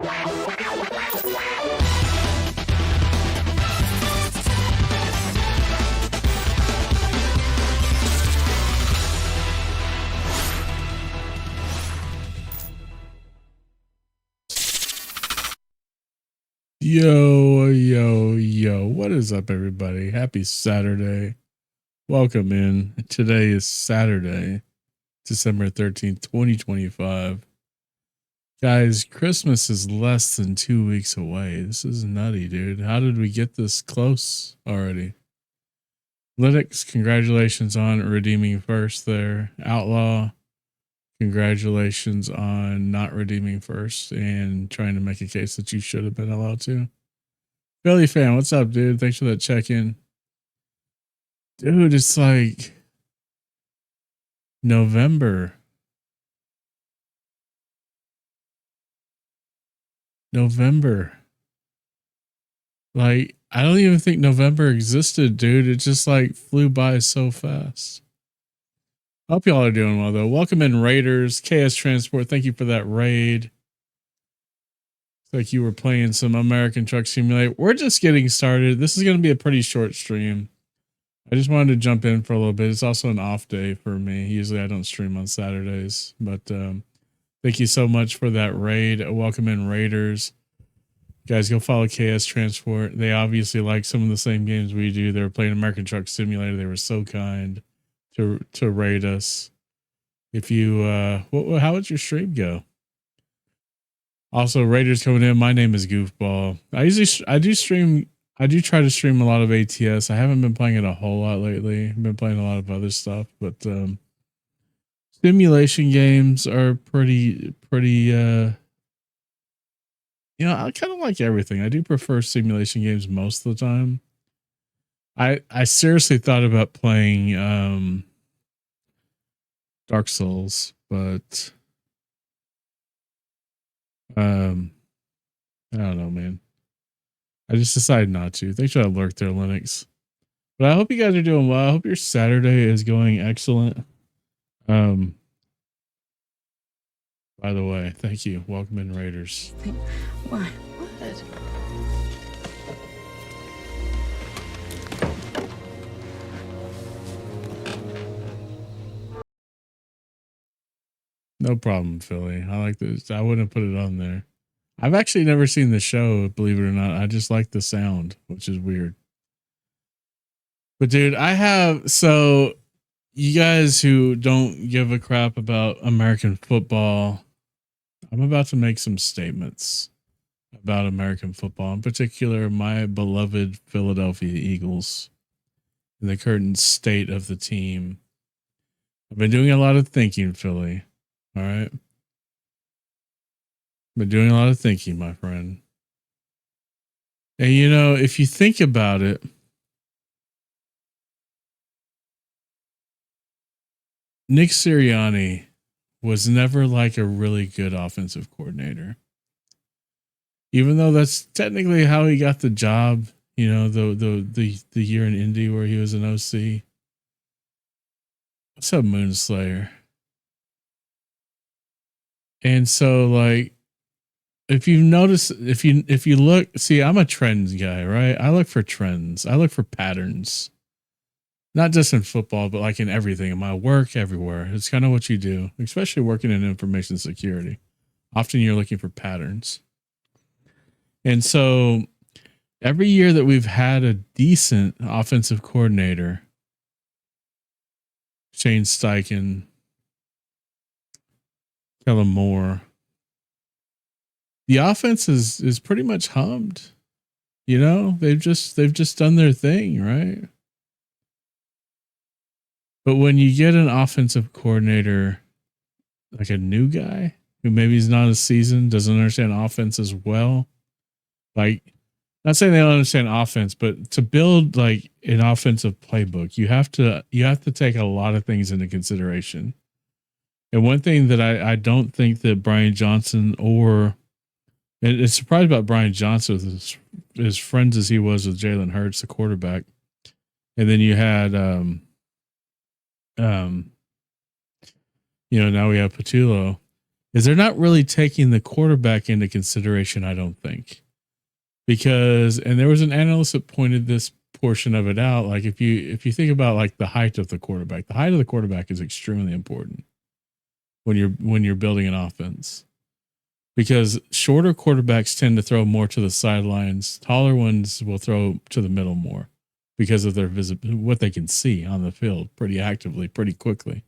Yo, what is up, everybody? Happy Saturday. Welcome in. Today is Saturday, December 13th, 2025. Guys, Christmas is less than 2 weeks away. This is nutty, dude. How did we get this close already? Linux, congratulations on redeeming first there. Outlaw, congratulations on not redeeming first and trying to make a case that you should have been allowed to. Philly fan, what's up, dude? Thanks for that check-in. Dude, it's like November. Like, I don't even think November existed, dude. It just like flew by so fast. Hope y'all are doing well, though. Welcome in, Raiders. KS Transport, thank you for that raid. It's like you were playing some American Truck Simulator. We're just getting started. This is going to be a pretty short stream. I just wanted to jump in for a little bit. It's also an off day for me. Usually I don't stream on Saturdays, but thank you so much for that raid. Welcome in, Raiders. Guys, go follow KS Transport. They obviously like some of the same games we do. They were playing American Truck Simulator. They were so kind to raid us. If you, how would your stream go? Also, Raiders coming in. My name is Goofball. I do try to stream a lot of ATS. I haven't been playing it a whole lot lately. I've been playing a lot of other stuff, but simulation games are pretty I kind of like everything. I do prefer simulation games most of the time. I seriously thought about playing Dark Souls, but I don't know, man. I just decided not to. Thanks for that lurk there, Linux. But I hope you guys are doing well. I hope your Saturday is going excellent. By the way, thank you. Welcome in, Raiders. What? No problem, Philly. I like this. I wouldn't put it on there. I've actually never seen the show, believe it or not. I just like the sound, which is weird. But dude, so you guys who don't give a crap about American football, I'm about to make some statements about American football, in particular my beloved Philadelphia Eagles and the current state of the team. I've been doing a lot of thinking, Philly. All right. Been doing a lot of thinking, my friend. And if you think about it, Nick Sirianni was never like a really good offensive coordinator. Even though that's technically how he got the job, the year in Indy where he was an OC. What's up, Moonslayer? And so, like, if you notice, if you look, see, I'm a trends guy, right? I look for trends. I look for patterns. Not just in football, but like in everything, in my work, everywhere. It's kind of what you do, especially working in information security. Often you're looking for patterns. And so every year that we've had a decent offensive coordinator, Shane Steichen, Kellen Moore, the offense is pretty much hummed. They've just done their thing, right? But when you get an offensive coordinator, like a new guy who maybe is not as seasoned, doesn't understand offense as well, like, not saying they don't understand offense, but to build like an offensive playbook, you have to take a lot of things into consideration. And one thing that I don't think that Brian Johnson and it's surprised about Brian Johnson with as friends as he was with Jalen Hurts, the quarterback. And then you had, now we have Patullo. is they're not really taking the quarterback into consideration, I don't think. Because, and there was an analyst that pointed this portion of it out. Like if you think about like the height of the quarterback is extremely important when you're building an offense. Because shorter quarterbacks tend to throw more to the sidelines. Taller ones will throw to the middle more because of their what they can see on the field pretty actively, pretty quickly.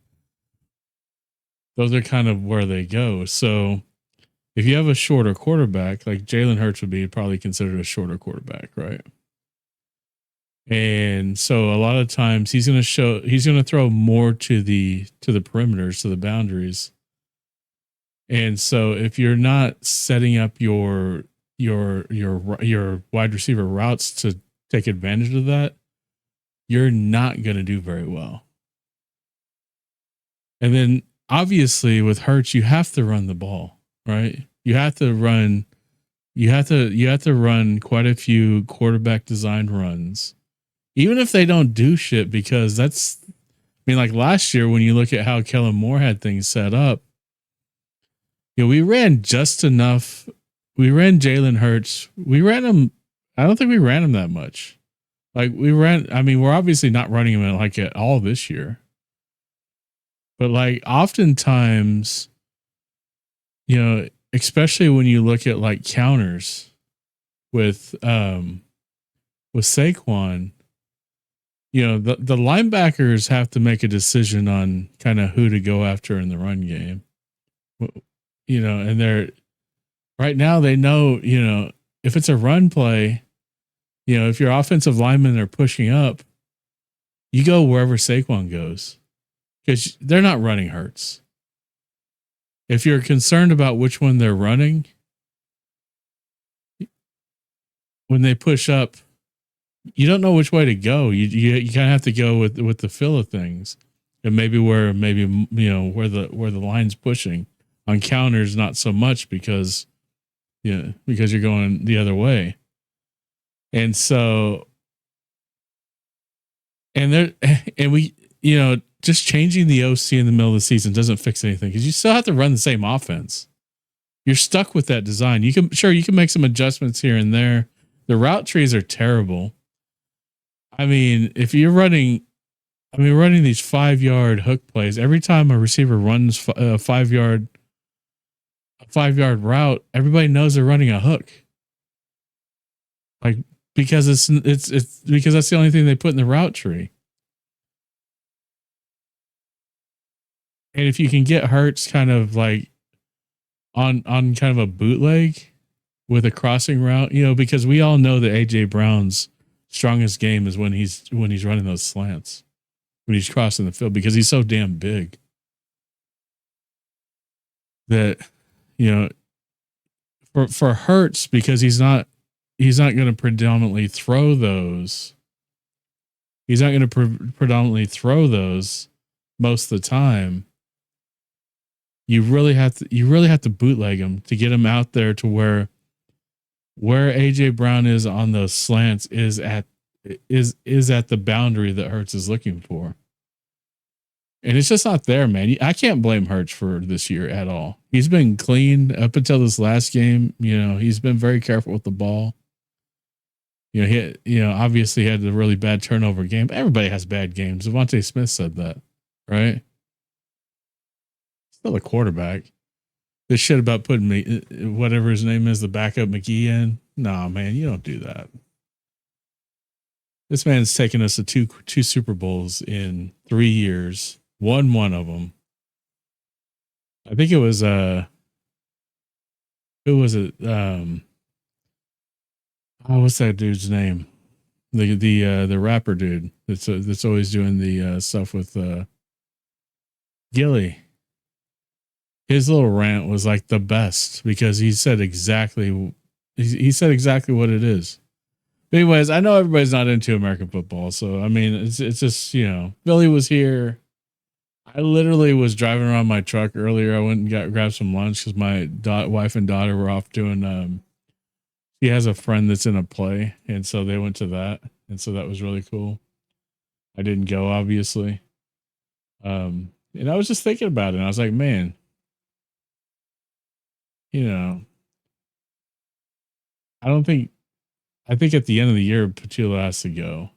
Those are kind of where they go. So if you have a shorter quarterback, like Jalen Hurts would be probably considered a shorter quarterback, right? And so a lot of times he's going to throw more to the perimeters, to the boundaries. And so if you're not setting up your wide receiver routes to take advantage of that, you're not going to do very well. And then obviously with Hurts, you have to run the ball, right? You have to run quite a few quarterback designed runs, even if they don't do shit, because like last year when you look at how Kellen Moore had things set up, we ran just enough. We ran Jalen Hurts. We ran him. I don't think we ran him that much. Like we're obviously not running him like at all this year. But like oftentimes, especially when you look at like counters with Saquon, the linebackers have to make a decision on kind of who to go after in the run game. And they're right now they know, if it's a run play, if your offensive linemen are pushing up, you go wherever Saquon goes because they're not running Hurts. If you're concerned about which one they're running, when they push up, you don't know which way to go. You kind of have to go with the feel of things, and maybe where the line's pushing. On counters, not so much because you're going the other way. And so, we just changing the OC in the middle of the season doesn't fix anything because you still have to run the same offense. You're stuck with that design. You can make some adjustments here and there. The route trees are terrible. I mean, if you're running these 5-yard hook plays, every time a receiver runs a 5-yard route, everybody knows they're running a hook. Like, because it's because that's the only thing they put in the route tree. And if you can get Hurts kind of like on kind of a bootleg with a crossing route, because we all know that AJ Brown's strongest game is when he's running those slants, when he's crossing the field, because he's so damn big that, for Hurts, because he's not going to predominantly throw those. He's not going to predominantly throw those most of the time. You really have to bootleg him to get him out there to where AJ Brown is on those slants is at the boundary that Hurts is looking for. And it's just not there, man. I can't blame Hurts for this year at all. He's been clean up until this last game. He's been very careful with the ball. He obviously had a really bad turnover game. Everybody has bad games. Devontae Smith said that, right? Still a quarterback. This shit about putting whatever his name is, the backup McGee in. Nah, man, you don't do that. This man's taken us to two Super Bowls in 3 years. Won one of them. I think it was who was it? What's that dude's name? The rapper dude that's always doing the stuff with Gilly. His little rant was like the best because he said exactly what it is. But anyways, I know everybody's not into American football, so I mean, it's just Billy was here. I literally was driving around my truck earlier. I went and grabbed some lunch because my wife and daughter were off doing. She has a friend that's in a play, and so they went to that, and so that was really cool. I didn't go, obviously, and I was just thinking about it. And I was like, man, you know, I think at the end of the year, Pachulia has to go.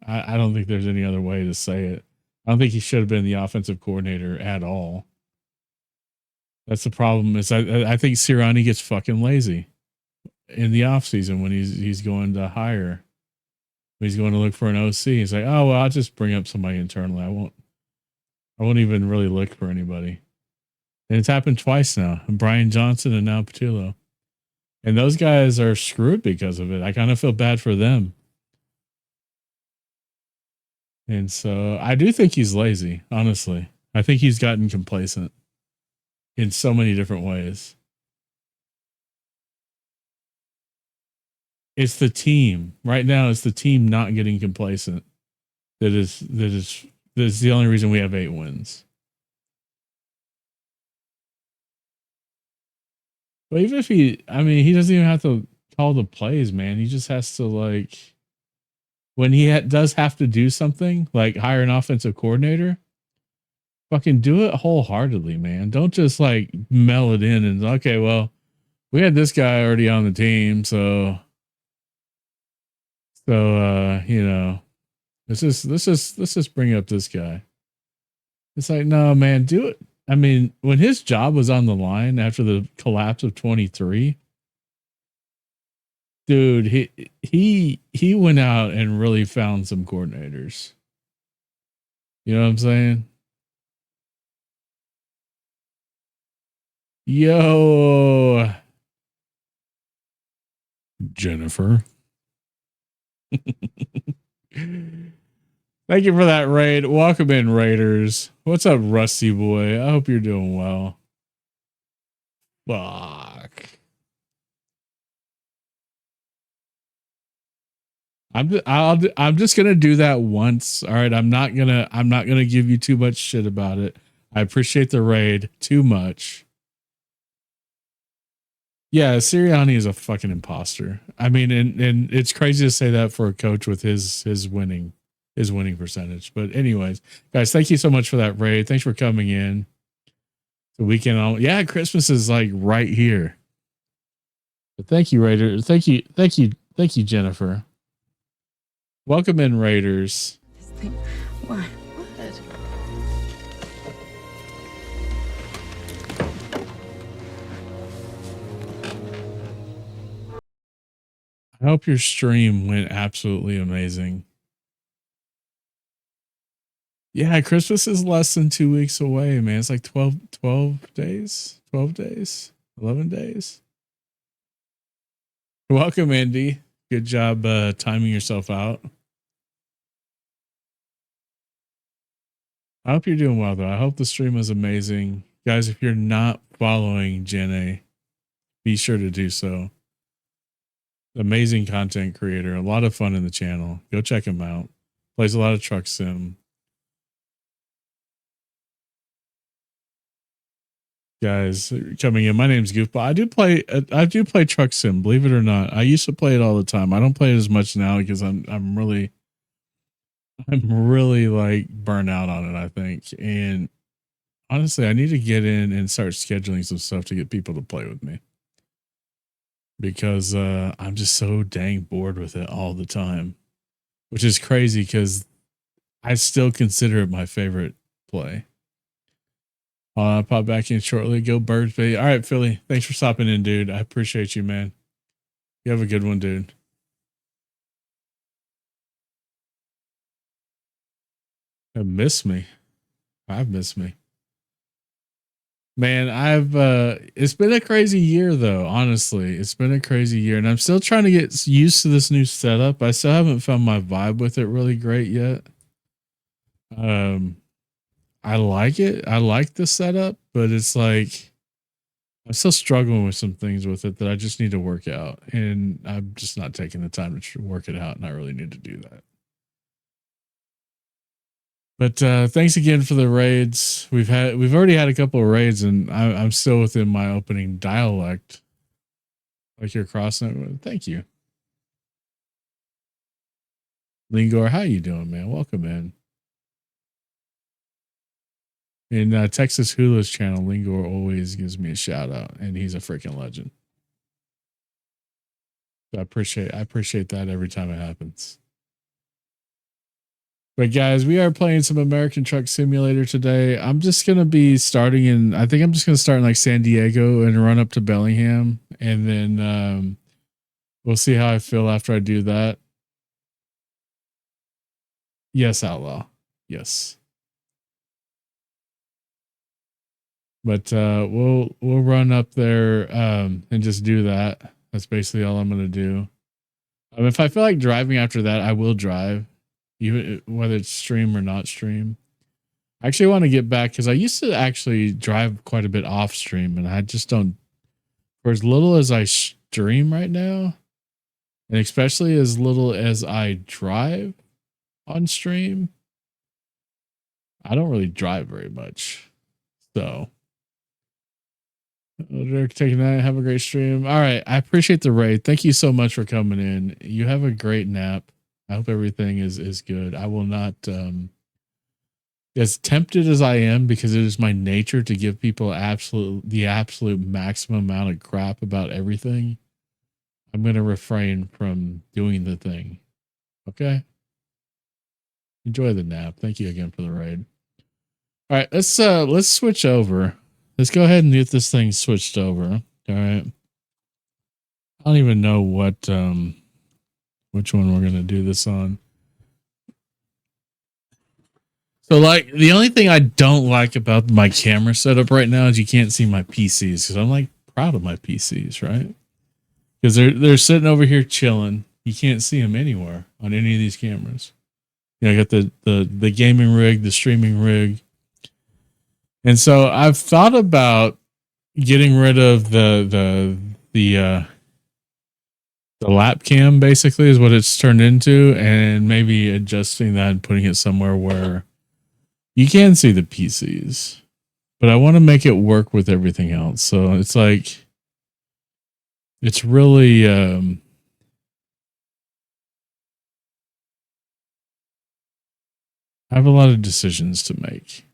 I don't think there's any other way to say it. I don't think he should have been the offensive coordinator at all. That's the problem. Is I think Sirianni gets fucking lazy in the offseason when he's going to hire. He's going to look for an OC. He's like, oh well, I'll just bring up somebody internally. I won't even really look for anybody. And it's happened twice now. Brian Johnson and now Pachulia. And those guys are screwed because of it. I kind of feel bad for them. And so I do think he's lazy, honestly. I think he's gotten complacent in so many different ways. It's the team. Right now, it's the team not getting complacent. That is the only reason we have 8 wins. But even if he doesn't even have to call the plays, man. He just has to, like, when he does have to do something, like hire an offensive coordinator, fucking do it wholeheartedly, man. Don't just like mail it in and, okay, well, we had this guy already on the team, so you know, let's just bring up this guy. It's like, no, man, do it. I mean, when his job was on the line after the collapse of 23, dude, he went out and really found some coordinators. You know what I'm saying? Yo, Jennifer. Thank you for that raid. Welcome in, Raiders. What's up, Rusty boy? I hope you're doing well. Fuck. I'm just gonna do that once. All right. I'm not gonna give you too much shit about it. I appreciate the raid too much. Yeah, Sirianni is a fucking imposter. I mean, and it's crazy to say that for a coach with his winning percentage. But anyways, guys, thank you so much for that raid. Thanks for coming in. The weekend, yeah, Christmas is like right here. But thank you, Raiders. Thank you, Jennifer. Welcome in, Raiders. What? I hope your stream went absolutely amazing. Yeah, Christmas is less than 2 weeks away, man. It's like 12 days, 12 days, 11 days. Welcome, Andy. Good job timing yourself out. I hope you're doing well, though. I hope the stream is amazing. Guys, if you're not following Jenna, be sure to do so. Amazing content creator, a lot of fun in the channel. Go check him out. Plays a lot of truck sim. Guys coming in. My name's Goofball. I do play truck sim, believe it or not. I used to play it all the time. I don't play it as much now because I'm really like burnt out on it, I think. And honestly, I need to get in and start scheduling some stuff to get people to play with me. Because I'm just so dang bored with it all the time. Which is crazy because I still consider it my favorite play. I'll pop back in shortly. Go Birds, baby. All right, Philly. Thanks for stopping in, dude. I appreciate you, man. You have a good one, dude. I've missed me. Man, it's been a crazy year though, honestly. It's been a crazy year and I'm still trying to get used to this new setup. I still haven't found my vibe with it really great yet. I like it. I like the setup, but it's like I'm still struggling with some things with it that I just need to work out, and I'm just not taking the time to work it out, and I really need to do that. But thanks again for the raids. We've already had a couple of raids, and I'm still within my opening dialect. Like you're crossing it. Thank you, Lingor. How you doing, man? Welcome in. In Texas Hula's channel, Lingor always gives me a shout out, and he's a freaking legend. So I appreciate that every time it happens. But guys, we are playing some American Truck Simulator today. I'm just gonna be starting in. I think I'm just gonna start in like San Diego and run up to Bellingham, and then we'll see how I feel after I do that. Yes, Outlaw. Yes. But we'll run up there and just do that. That's basically all I'm gonna do. If I feel like driving after that, I will drive, even whether it's stream or not stream. I actually want to get back because I used to actually drive quite a bit off stream, and I just don't. For as little as I stream right now, and especially as little as I drive on stream, I don't really drive very much. So, Derek, taking that. Have a great stream. All right, I appreciate the raid. Thank you so much for coming in. You have a great nap. I hope everything is good. I will not. As tempted as I am, because it is my nature to give people the absolute maximum amount of crap about everything, I'm going to refrain from doing the thing. Okay. Enjoy the nap. Thank you again for the raid. All right, let's switch over. Let's go ahead and get this thing switched over. All right. I don't even know what which one we're gonna do this on. So, like, the only thing I don't like about my camera setup right now is you can't see my PCs, because I'm like proud of my PCs, right? Because they're sitting over here chilling. You can't see them anywhere on any of these cameras. You know, I got the gaming rig, the streaming rig, and so I've thought about getting rid of the lap cam, basically, is what it's turned into, and maybe adjusting that and putting it somewhere where you can see the PCs, but I want to make it work with everything else. So it's like, it's really, I have a lot of decisions to make,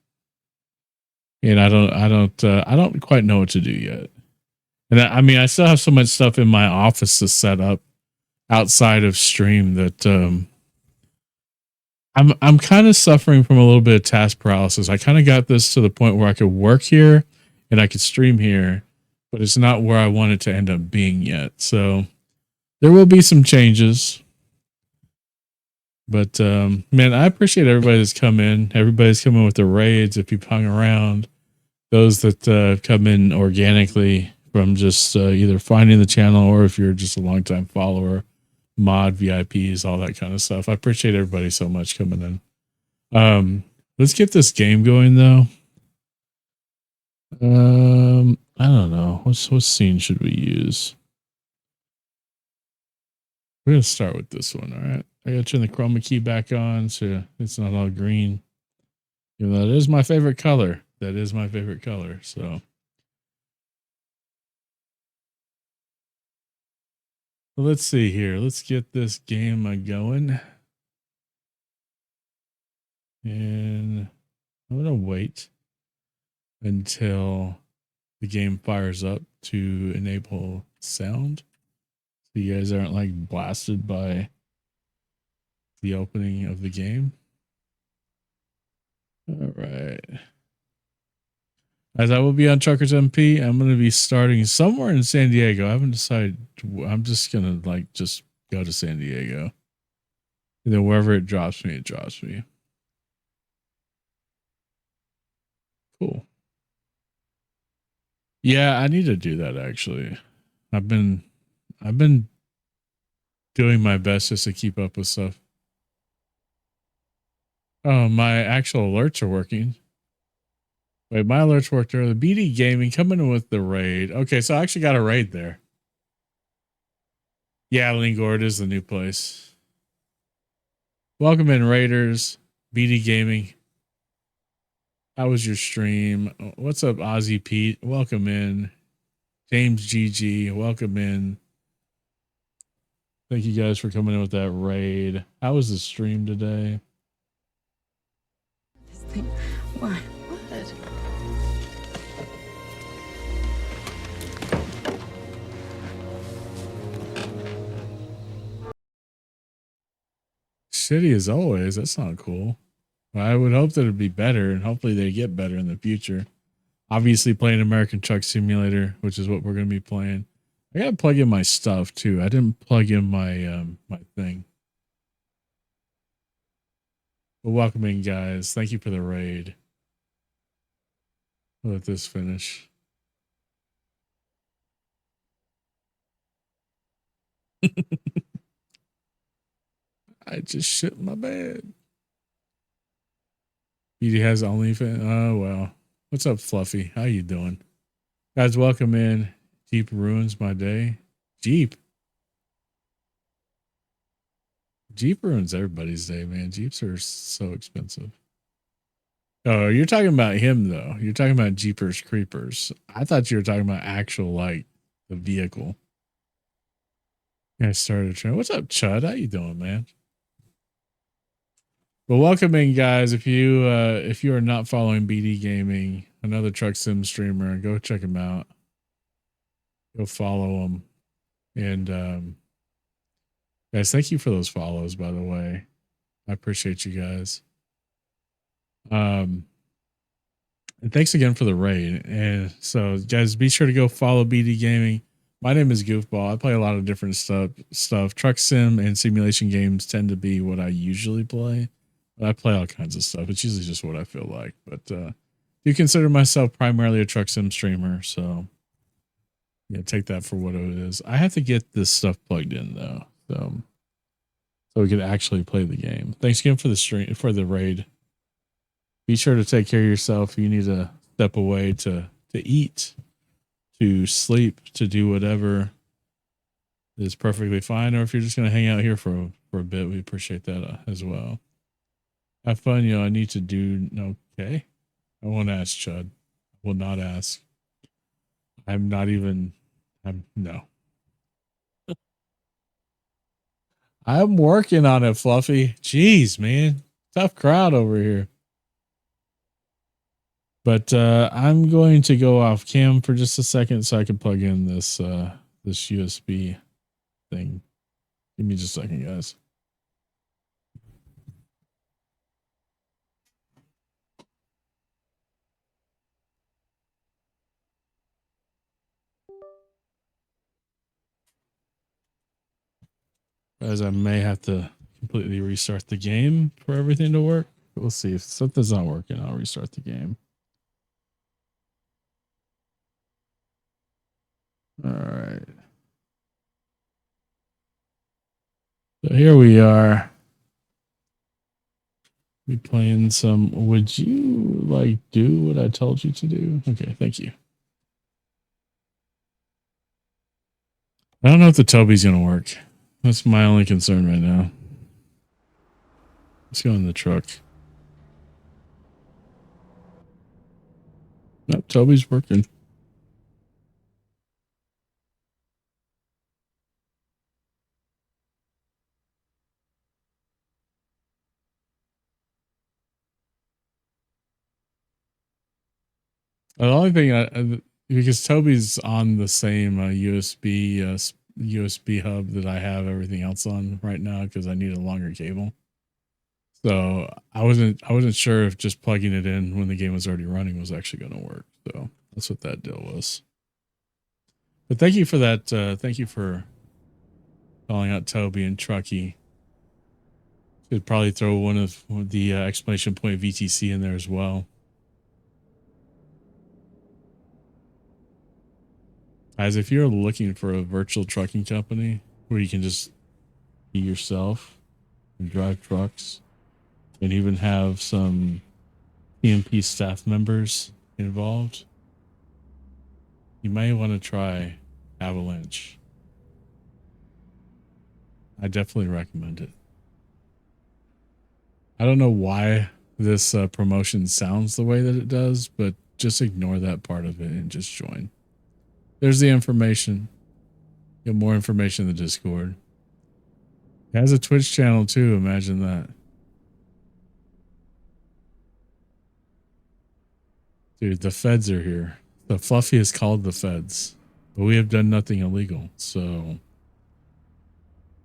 and I don't quite know what to do yet. And I mean, I still have so much stuff in my office to set up outside of stream that, I'm kind of suffering from a little bit of task paralysis. I kind of got this to the point where I could work here and I could stream here, but it's not where I want it to end up being yet. So there will be some changes. But man, I appreciate everybody that's come in. Everybody's come in with the raids. If you've hung around, those that come in organically from just either finding the channel, or if you're just a longtime follower, mod, VIPs, all that kind of stuff. I appreciate everybody so much coming in. Let's get this game going though. I don't know. What scene should we use? We're gonna start with this one. All right. I gotta turn the chroma key back on so it's not all green. Even though that is my favorite color. That is my favorite color. So let's see here. Let's get this game going. And I'm gonna wait until the game fires up to enable sound, so you guys aren't like blasted by the opening of the game. All right. As I will be on Truckers MP, I'm going to be starting somewhere in San Diego. I haven't decided. I'm just going to just go to San Diego. And then wherever it drops me, it drops me. Cool. Yeah, I need to do that actually. I've been doing my best just to keep up with stuff. Oh, my actual alerts are working. Wait, my alerts worked earlier. BD Gaming coming in with the raid. Okay, so I actually got a raid there. Yeah, Lingord is the new place. Welcome in, Raiders. BD Gaming. How was your stream? What's up, Ozzy Pete? Welcome in. James GG, welcome in. Thank you guys for coming in with that raid. How was the stream today? This thing. What? shitty as always. That's not cool. I would hope that it'd be better, and hopefully they get better in the future. Obviously, playing American Truck Simulator, which is what we're going to be playing. I got to plug in my stuff too. I didn't plug in my my thing. But welcome in, guys. Thank you for the raid. We'll let this finish. I just shit my bed. BD has OnlyFans. Oh well. What's up, Fluffy? How you doing? Guys, welcome in. Jeep ruins my day. Jeep ruins everybody's day, man. Jeeps are so expensive. Oh, you're talking about him though. You're talking about Jeepers Creepers. I thought you were talking about actual like the vehicle. I started a trend. What's up, Chud? How you doing, man? Well, welcome in, guys. If you are not following BD Gaming, another truck sim streamer, go check him out. Go follow him. And guys, thank you for those follows, by the way. I appreciate you guys. And thanks again for the raid. And so, guys, be sure to go follow BD Gaming. My name is Goofball. I play a lot of different stuff. Truck sim and simulation games tend to be what I usually play. But I play all kinds of stuff. It's usually just what I feel like. But do consider myself primarily a truck sim streamer. So yeah, take that for what it is. I have to get this stuff plugged in though. So we can actually play the game. Thanks again for the stream, for the raid. Be sure to take care of yourself. You need to step away to eat, to sleep, to do whatever is perfectly fine. Or if you're just going to hang out here for a bit, we appreciate that as well. Have fun. You know, I need to do okay. I won't ask Chud. I will not ask. No. I'm working on it, Fluffy. Jeez, man. Tough crowd over here. But I'm going to go off cam for just a second so I can plug in this this USB thing. Give me just a second, guys. As I may have to completely restart the game for everything to work. We'll see. If something's not working, I'll restart the game. All right. So here we are. We playing some. Would you like do what I told you to do? Okay, thank you. I don't know if the Tobii's gonna work. That's my only concern right now. Let's go in the truck. Nope, Tobii's working. The only thing because Tobii's on the same USB hub that I have everything else on right now because I need a longer cable. So I wasn't sure if just plugging it in when the game was already running was actually going to work. So that's what that deal was. But thank you for that. Thank you for calling out Tobii and Trucky. Should probably throw one of the exclamation point VTC in there as well. As if you're looking for a virtual trucking company where you can just be yourself and drive trucks and even have some PMP staff members involved, you may want to try Avalanche. I definitely recommend it. I don't know why this promotion sounds the way that it does, but just ignore that part of it and just join. There's the information. Get more information in the Discord. It has a Twitch channel too. Imagine that. Dude, the feds are here. The Fluffy is called the feds, but we have done nothing illegal. So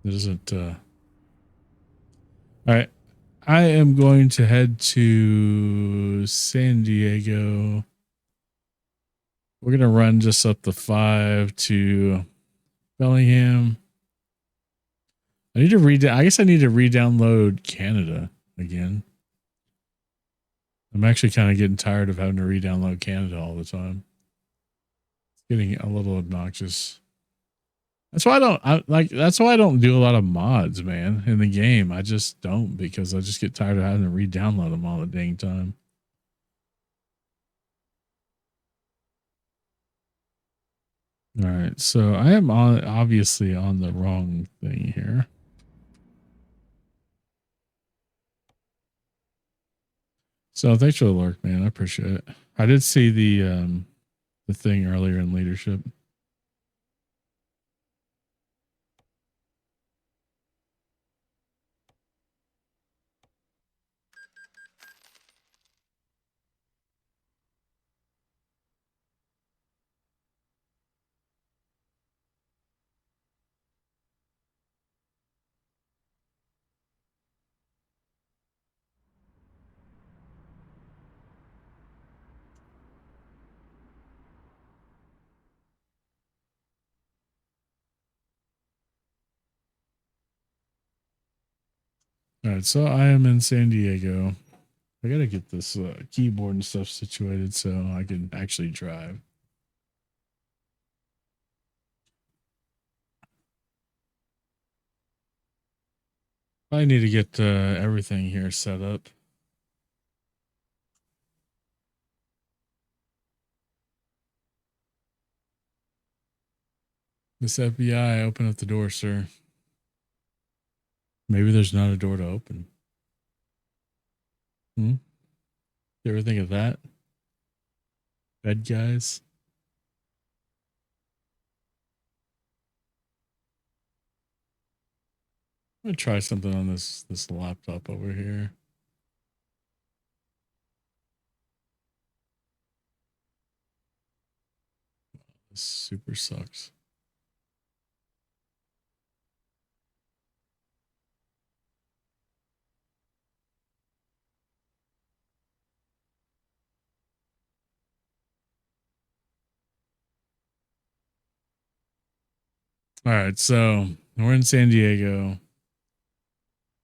it isn't, All right. I am going to head to San Diego. We're going to run just up the 5 to Bellingham. I need to I guess I need to re-download Canada again. I'm actually kind of getting tired of having to re-download Canada all the time. It's getting a little obnoxious. That's why that's why I don't do a lot of mods, man, in the game. I just don't, because I just get tired of having to re-download them all the dang time. All right, so I am obviously on the wrong thing here. So thanks for the lurk, man. I appreciate it. I did see the thing earlier in leadership. All right, so I am in San Diego. I gotta get this keyboard and stuff situated so I can actually drive. I need to get everything here set up. Miss FBI, open up the door, sir. Maybe there's not a door to open. You ever think of that? Bed guys? I'm gonna try something on this laptop over here. This super sucks. All right, so we're in San Diego.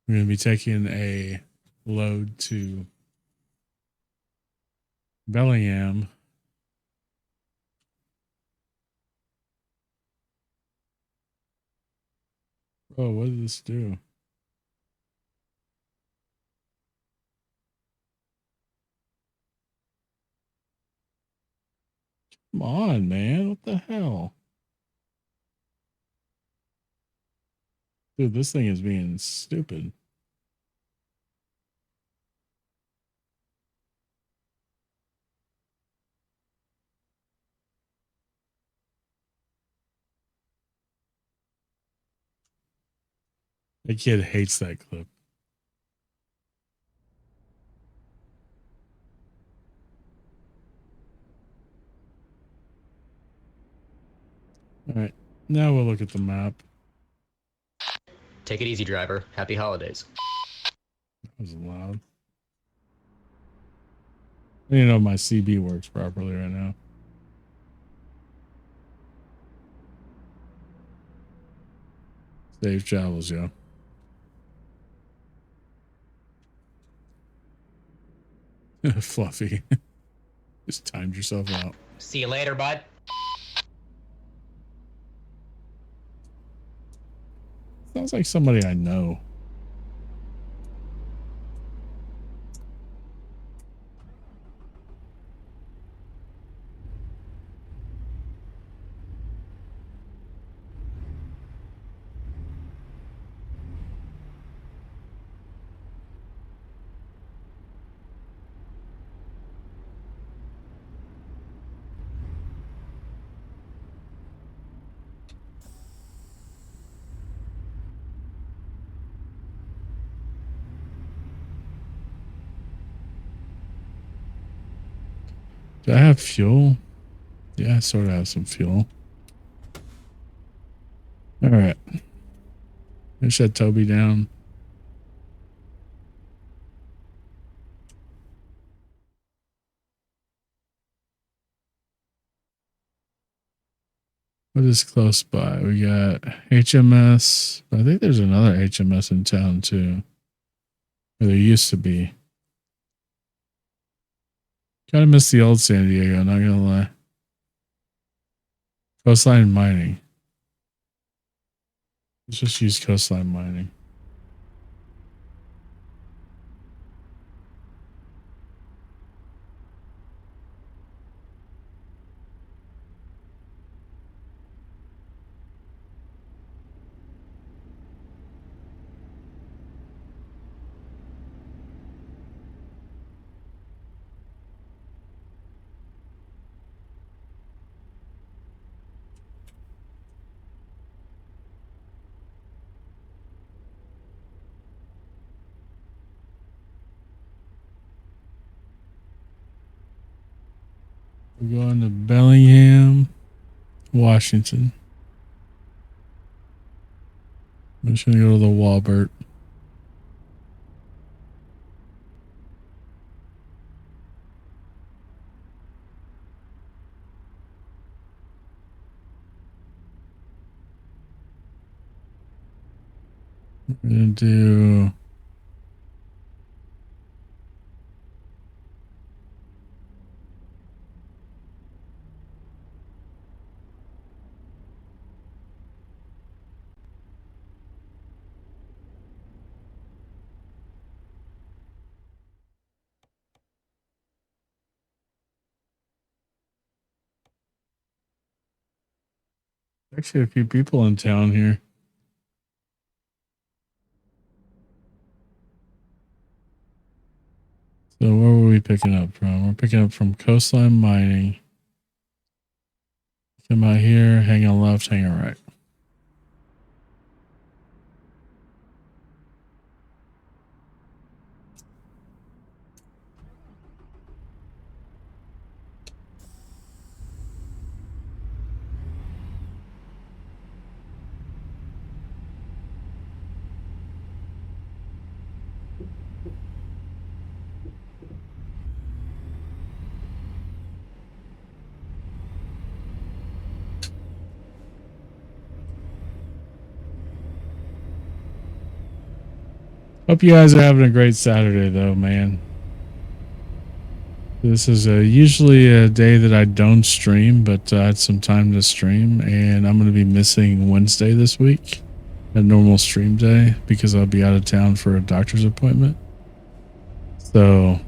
We're going to be taking a load to Bellingham. Oh, what did this do? Come on, man. What the hell? Dude, this thing is being stupid. The kid hates that clip. All right, now we'll look at the map. Take it easy, driver. Happy holidays. That was loud. I don't know if my CB works properly right now. Safe travels, yo. Fluffy. Just timed yourself out. See you later, bud. Sounds like somebody I know. Do I have fuel? Yeah, I sort of have some fuel. All right. I shut Tobii down. What is close by? We got HMS. I think there's another HMS in town too. Or there used to be. Kind of miss the old San Diego, not gonna lie. Coastline mining. Let's just use coastline mining. We're going to Bellingham, Washington. I'm just gonna go to the Walbert. We're gonna do actually a few people in town here. So where were we picking up from? We're picking up from Coastline Mining. Come out here, hang on left, hang on right. Hope you guys are having a great Saturday, though, man. This is usually a day that I don't stream, but I had some time to stream, and I'm going to be missing Wednesday this week, a normal stream day, because I'll be out of town for a doctor's appointment. So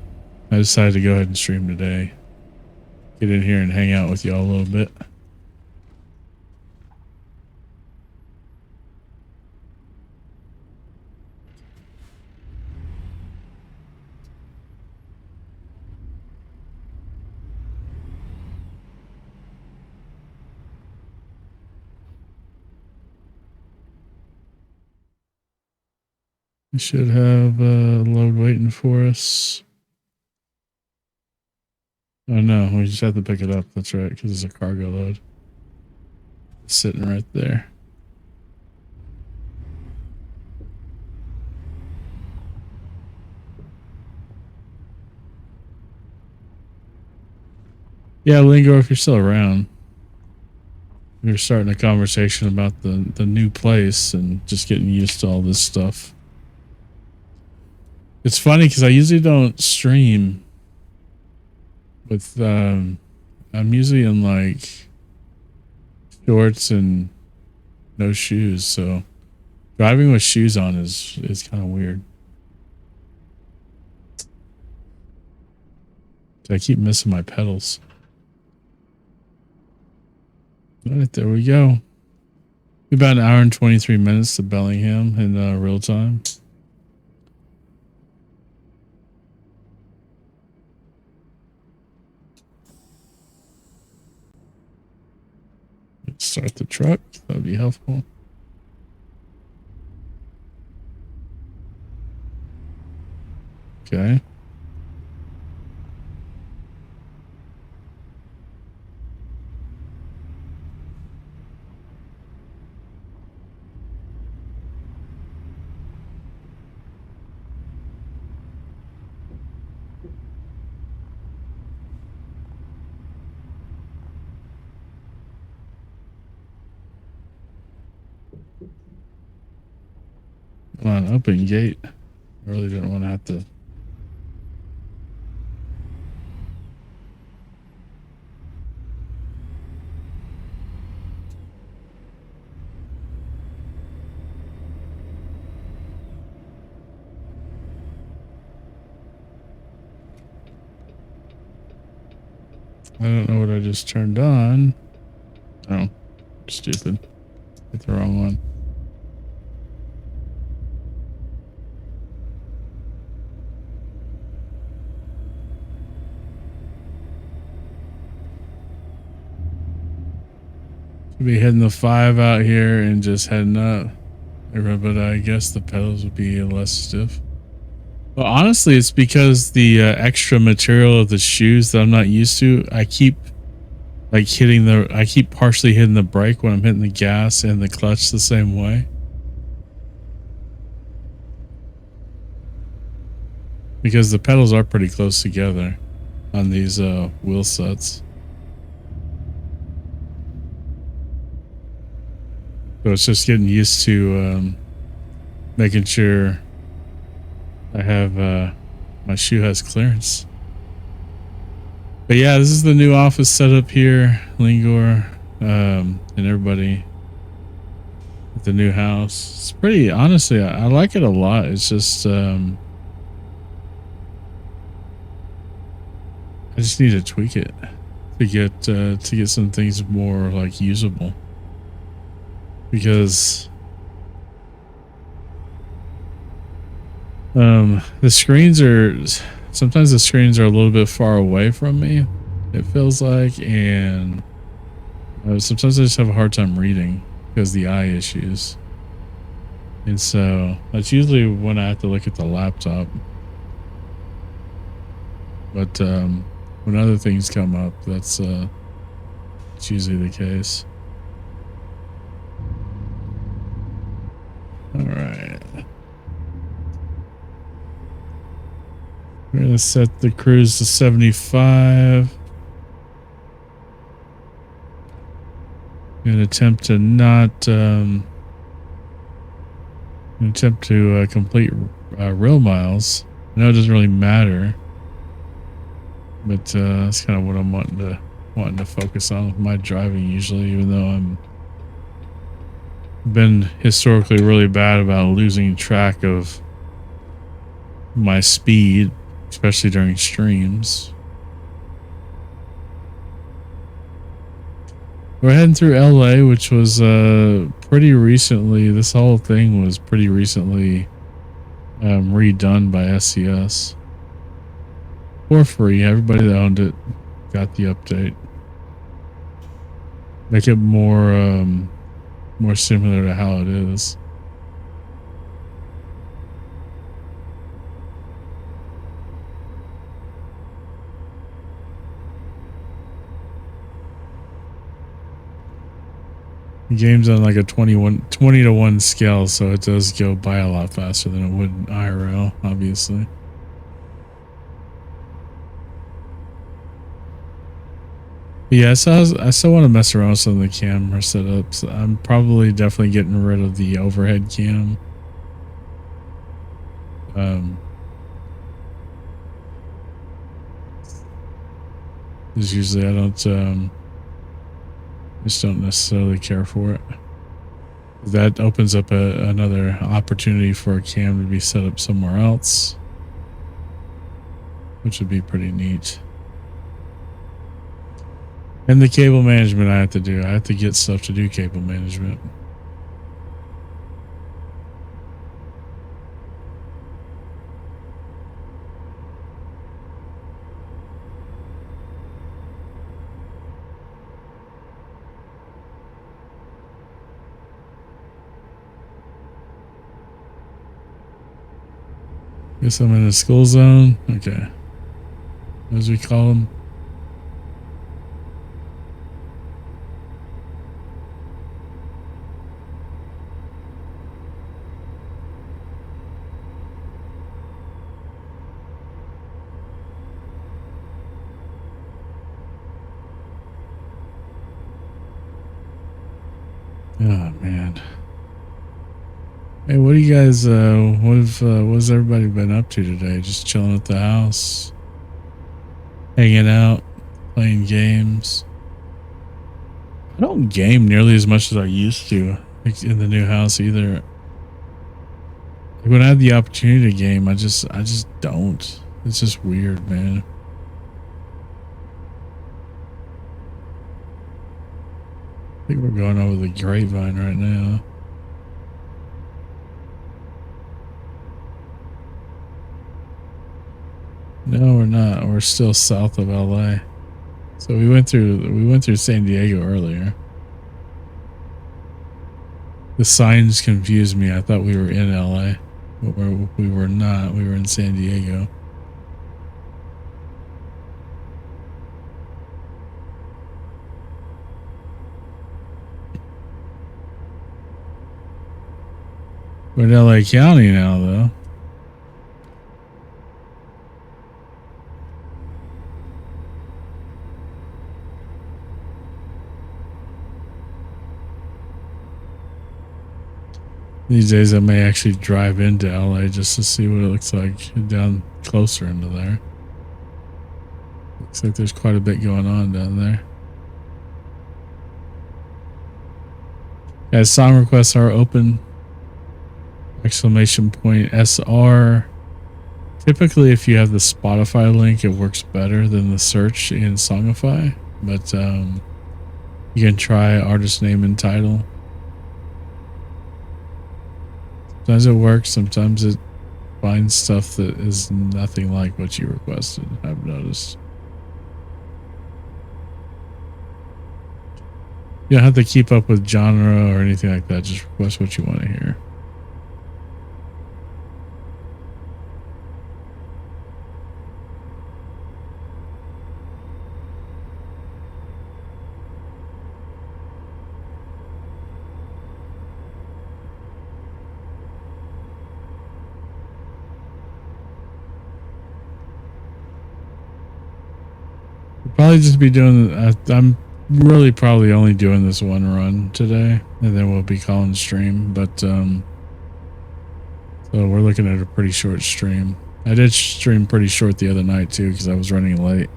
I decided to go ahead and stream today. Get in here and hang out with y'all a little bit. We should have a load waiting for us. Oh no, we just have to pick it up. That's right, because it's a cargo load. It's sitting right there. Yeah, Lingo, if you're still around. We were starting a conversation about the new place and just getting used to all this stuff. It's funny because I usually don't stream with I'm usually in like shorts and no shoes, so driving with shoes on is kind of weird. I keep missing my pedals. All right, there we go. About an hour and 23 minutes to Bellingham in real time. Start the truck. That would be helpful. Okay. Come on, open gate. I really didn't want to have to. I don't know what I just turned on. Oh, stupid. Hit the wrong one. Should be hitting the 5 out here and just heading up. But I guess the pedals would be less stiff. Well, honestly, it's because the extra material of the shoes that I'm not used to. I keep partially hitting the brake when I'm hitting the gas and the clutch the same way. Because the pedals are pretty close together on these wheel sets. So it's just getting used to making sure I have my shoe has clearance. But yeah, this is the new office setup here, Lingor, and everybody at the new house. It's pretty, honestly, I like it a lot. It's just I just need to tweak it to get some things more like usable, because the screens are sometimes a little bit far away from me, it feels like, and sometimes I just have a hard time reading because the eye issues, and so that's usually when I have to look at the laptop. But when other things come up, that's it's usually the case. All right. We're going to set the cruise to 75. I'm going to attempt to not complete real miles. I know it doesn't really matter, but that's kind of what I'm wanting to focus on with my driving usually, even though I'm been historically really bad about losing track of my speed, especially during streams. We're heading through LA, which was pretty recently. This whole thing was pretty recently redone by SCS for free. Everybody that owned it got the update. Make it more similar to how it is. The game's on like a 20 to 1 scale, so it does go by a lot faster than it would in IRL, obviously. Yeah, so I still want to mess around with some of the camera setups. I'm probably definitely getting rid of the overhead cam. Because usually I don't just don't necessarily care for it. That opens up another opportunity for a cam to be set up somewhere else, which would be pretty neat. And the cable management I have to do. I have to get stuff to do cable management. Guess I'm in a school zone. Okay. As we call them. Oh, man. Hey, what do you guys, what's everybody been up to today? Just chilling at the house, hanging out, playing games. I don't game nearly as much as I used to in the new house either. When I had the opportunity to game, I just don't. It's just weird, man. I think we're going over the grapevine right now. No, we're not. We're still south of LA. So we went through San Diego earlier. The signs confused me. I thought we were in LA, but we were not. We were in San Diego. We're in LA County now, though. These days, I may actually drive into LA just to see what it looks like down closer into there. Looks like there's quite a bit going on down there. As song requests are open. Exclamation point SR. Typically, if you have the Spotify link, it works better than the search in Songify. But you can try artist name and title. Sometimes it works. Sometimes it finds stuff that is nothing like what you requested, I've noticed. You don't have to keep up with genre or anything like that. Just request what you want to hear. Probably just be doing. I'm really probably only doing this one run today, and then we'll be calling stream. But so we're looking at a pretty short stream. I did stream pretty short the other night too because I was running late,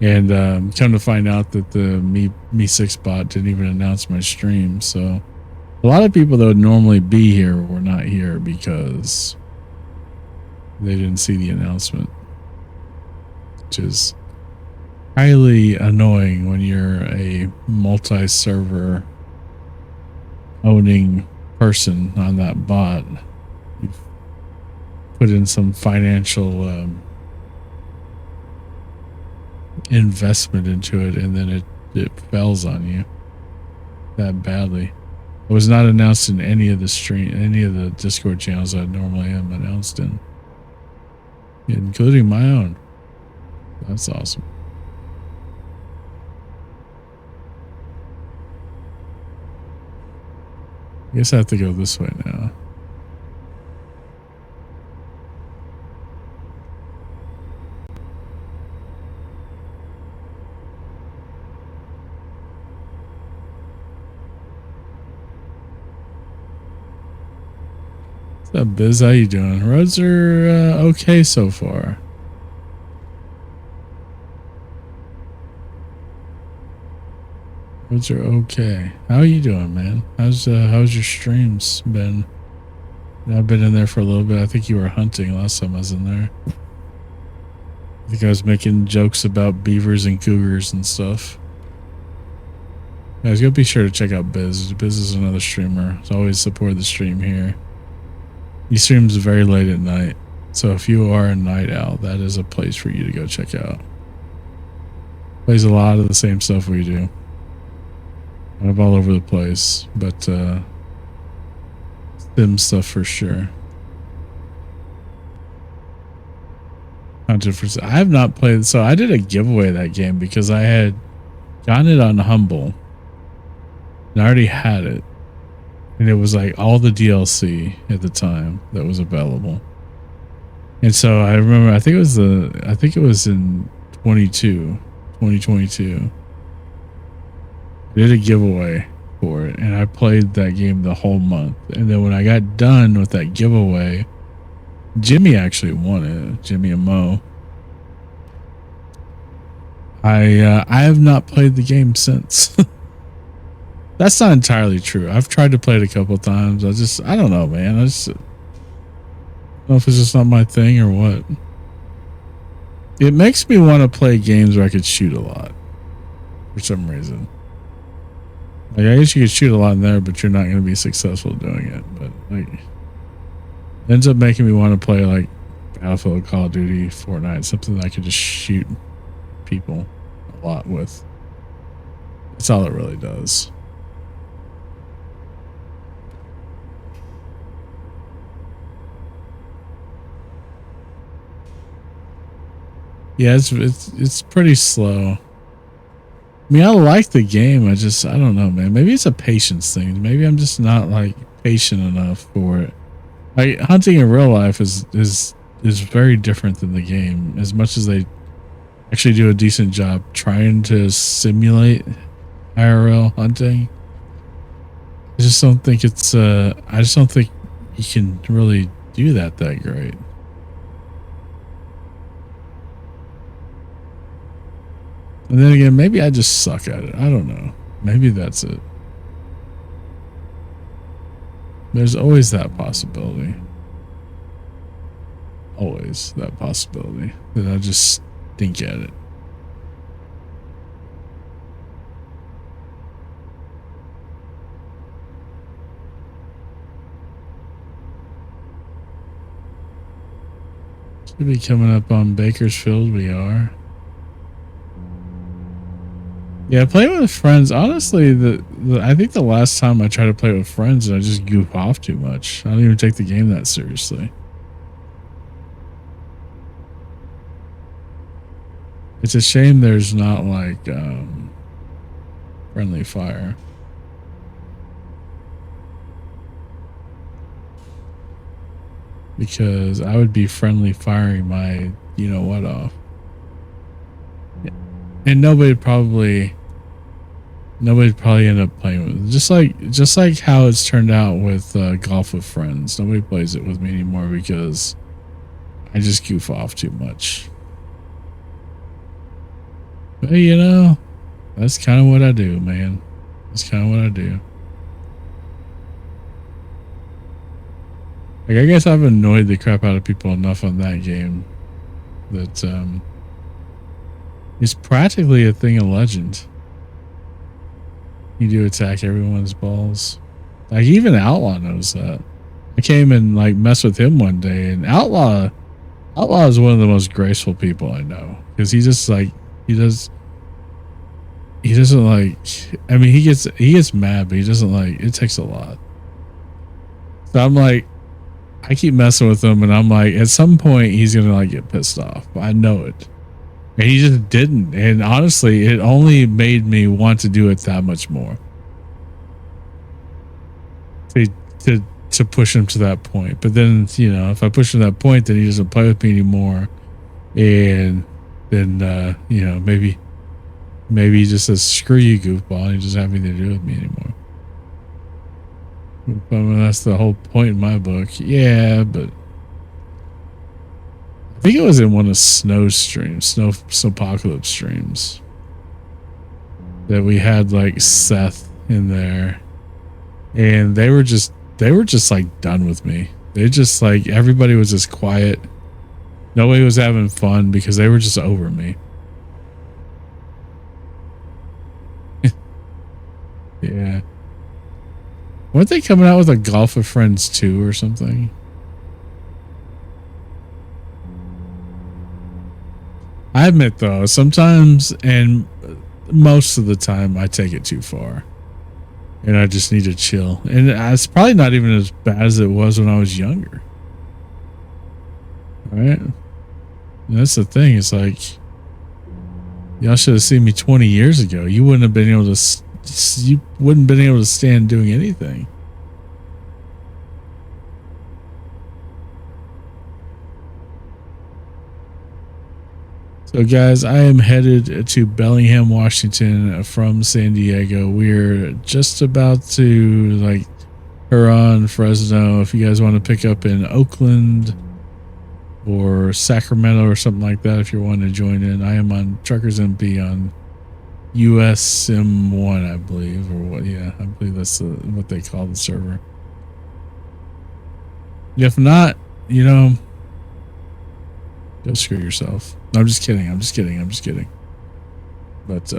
and come to find out that the Me6 bot didn't even announce my stream. So a lot of people that would normally be here were not here because they didn't see the announcement, which is highly annoying when you're a multi-server owning person on that bot. You've put in some financial investment into it, and then it fails on you that badly. It was not announced in any of the Discord channels I normally am announced in, including my own. That's awesome. I guess I have to go this way now. What's up, Biz? How you doing? Roads are okay so far. Roads are okay. How are you doing, man? How's your streams been? I've been in there for a little bit. I think you were hunting last time I was in there. I think I was making jokes about beavers and cougars and stuff. Guys, go be sure to check out Biz. Biz is another streamer. So always support the stream here. He streams very late at night. So if you are a night owl, that is a place for you to go check out. Plays a lot of the same stuff we do. Kind of all over the place, but sim stuff for sure. 100%. I have not played, so I did a giveaway that game because I had gotten it on Humble and I already had it, and it was like all the DLC at the time that was available. And so I remember, I think it was in 2022. I did a giveaway for it, and I played that game the whole month. And then when I got done with that giveaway, Jimmy actually won it. Jimmy and Mo. I have not played the game since. That's not entirely true. I've tried to play it a couple times. I don't know, man. I don't know if it's just not my thing or what. It makes me want to play games where I could shoot a lot for some reason. Like, I guess you could shoot a lot in there, but you're not going to be successful doing it. But like, it ends up making me want to play like Battlefield, Call of Duty, Fortnite, something that I could just shoot people a lot with. That's all it really does. Yeah, it's pretty slow. I mean, I like the game. I don't know, man. Maybe it's a patience thing. Maybe I'm just not like patient enough for it. Like, hunting in real life is very different than the game. As much as they actually do a decent job trying to simulate IRL hunting, I just don't think it's I just don't think you can really do that great. And then again, maybe I just suck at it. I don't know. Maybe that's it. There's always that possibility. Always that possibility that I just stink at it. Should be coming up on Bakersfield. We are. Yeah, playing with friends. Honestly, I think the last time I tried to play with friends, I just goof off too much. I don't even take the game that seriously. It's a shame there's not like friendly fire. Because I would be friendly firing my you know what off. And nobody'd probably end up playing with it. Just like how it's turned out with golf with friends. Nobody plays it with me anymore because I just goof off too much. But you know, that's kind of what I do, man. That's kind of what I do. Like, I guess I've annoyed the crap out of people enough on that game that it's practically a thing of legend. You do attack everyone's balls. Like, even Outlaw knows that. I came and like messed with him one day, and Outlaw is one of the most graceful people I know, because he just like he doesn't like. I mean, he gets mad, but he doesn't like. It takes a lot. So I'm like, I keep messing with him, and I'm like, at some point he's gonna like get pissed off. I know it. And he just didn't. And honestly, it only made me want to do it that much more. To push him to that point. But then, you know, if I push him to that point, then he doesn't play with me anymore. And then, you know, maybe he just says, screw you, goofball. And he doesn't have anything to do with me anymore. I mean, that's the whole point in my book. Yeah, but I think it was in one of Snowpocalypse streams that we had like Seth in there, and they were just like done with me. They just like, everybody was just quiet. Nobody was having fun because they were just over me. Yeah. Weren't they coming out with a Golf with Friends 2 or something? I admit though, sometimes and most of the time I take it too far. And I just need to chill. And it's probably not even as bad as it was when I was younger. Right? And that's the thing. It's like, y'all should have seen me 20 years ago. You wouldn't have been able to stand doing anything. So guys, I am headed to Bellingham, Washington from San Diego. We're just about to like Huron, Fresno. If you guys want to pick up in Oakland or Sacramento or something like that, if you're wanting to join in, I am on Truckers MP on US Sim 1, I believe, or what? Yeah, I believe that's what they call the server. If not, you know, go screw yourself. No, I'm just kidding. I'm just kidding. But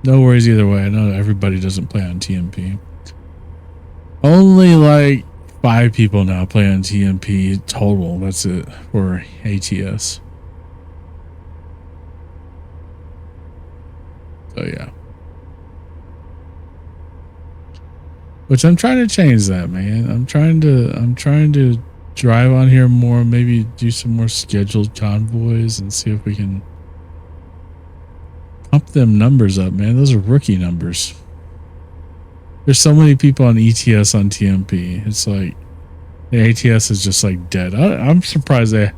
no worries either way. I know everybody doesn't play on TMP. Only like 5 people now play on TMP total. That's it for ATS. So yeah. Which I'm trying to change that, man. I'm trying to drive on here more, maybe do some more scheduled convoys and see if we can pump them numbers up, man. Those are rookie numbers. There's so many people on ETS on TMP. It's like the ATS is just like dead. I'm surprised that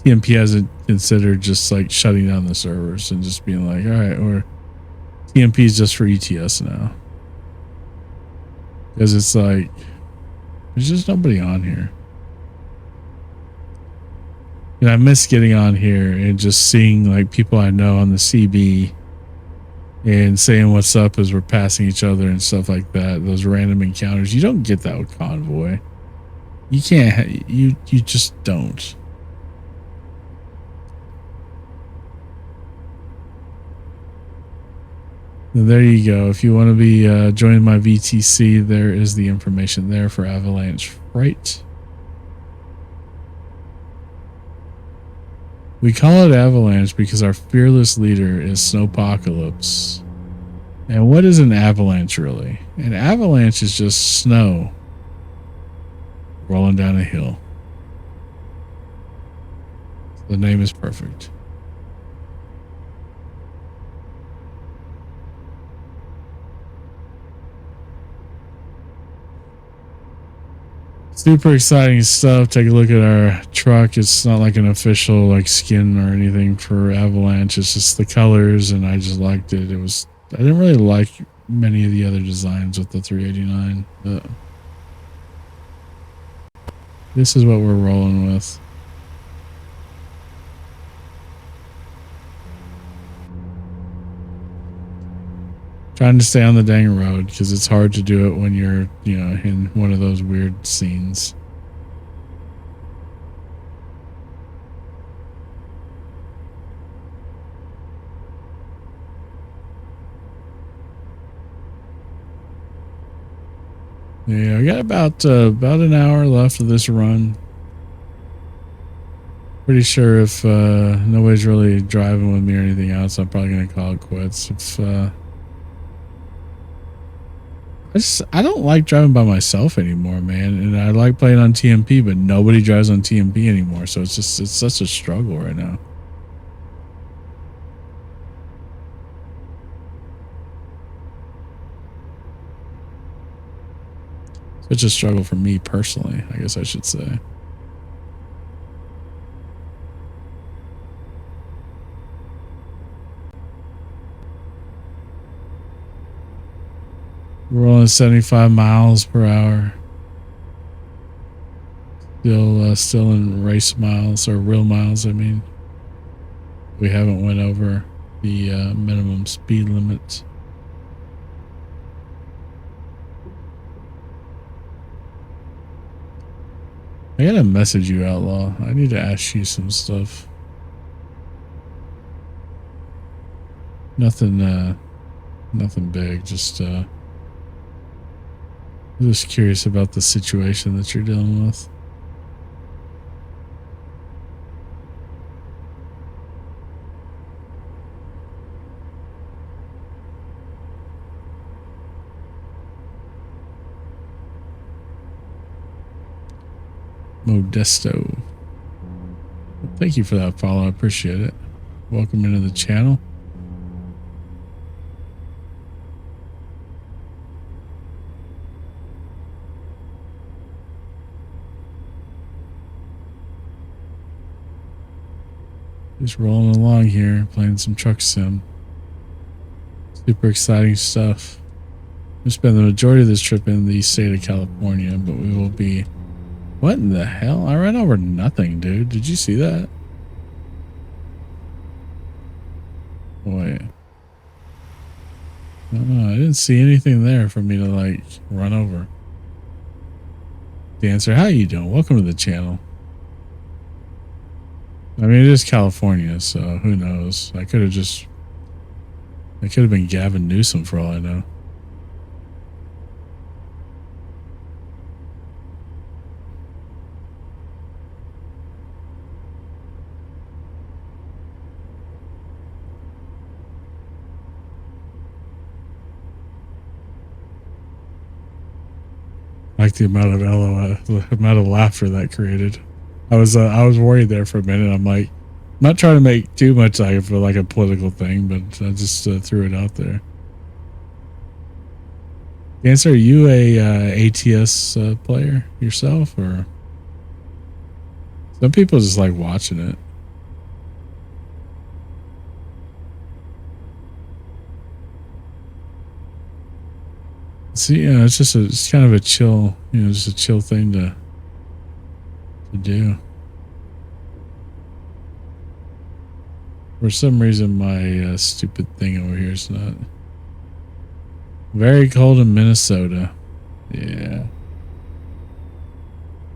TMP hasn't considered just like shutting down the servers and just being like, all right, or TMP is just for ETS now. Because it's like, there's just nobody on here. And I miss getting on here and just seeing like people I know on the CB and saying what's up as we're passing each other and stuff like that. Those random encounters. You don't get that with Convoy. You can't, you just don't. There you go. If you want to be joining my VTC, there is the information there for Avalanche Freight. We call it Avalanche because our fearless leader is Snowpocalypse. And what is an avalanche really? An avalanche is just snow rolling down a hill. The name is perfect. Super exciting stuff. Take a look at our truck. It's not like an official like skin or anything for Avalanche. It's just the colors, and I just liked it. I didn't really like many of the other designs with the 389, but this is what we're rolling with. Trying to stay on the dang road because it's hard to do it when you're, you know, in one of those weird scenes. Yeah, we got about an hour left of this run. Pretty sure if nobody's really driving with me or anything else, I'm probably gonna call it quits. If I don't like driving by myself anymore, man. And I like playing on TMP, but nobody drives on TMP anymore. So it's such a struggle right now. Such a struggle for me personally, I guess I should say. We're rolling 75 miles per hour. Still in race miles, or real miles, I mean. We haven't went over the minimum speed limit. I gotta message you, Outlaw. I need to ask you some stuff. Nothing big, just curious about the situation that you're dealing with. Modesto. Thank you for that follow. I appreciate it. Welcome into the channel. Just rolling along here, playing some truck sim. Super exciting stuff. We spend the majority of this trip in the state of California, but we will be... What in the hell? I ran over nothing, dude. Did you see that? Wait. Oh, I didn't see anything there for me to, like, run over. Dancer, how you doing? Welcome to the channel. I mean, it is California, so who knows? I could have been Gavin Newsom for all I know. Like the amount of the amount of laughter that created. I was worried there for a minute. I'm like, I'm not trying to make too much like for like a political thing, but I just threw it out there. Dancer, are you a ATS player yourself, or some people just like watching it? See, you know, it's kind of a chill, you know, just a chill thing to do. For some reason, my stupid thing over here is not very cold in Minnesota. Yeah,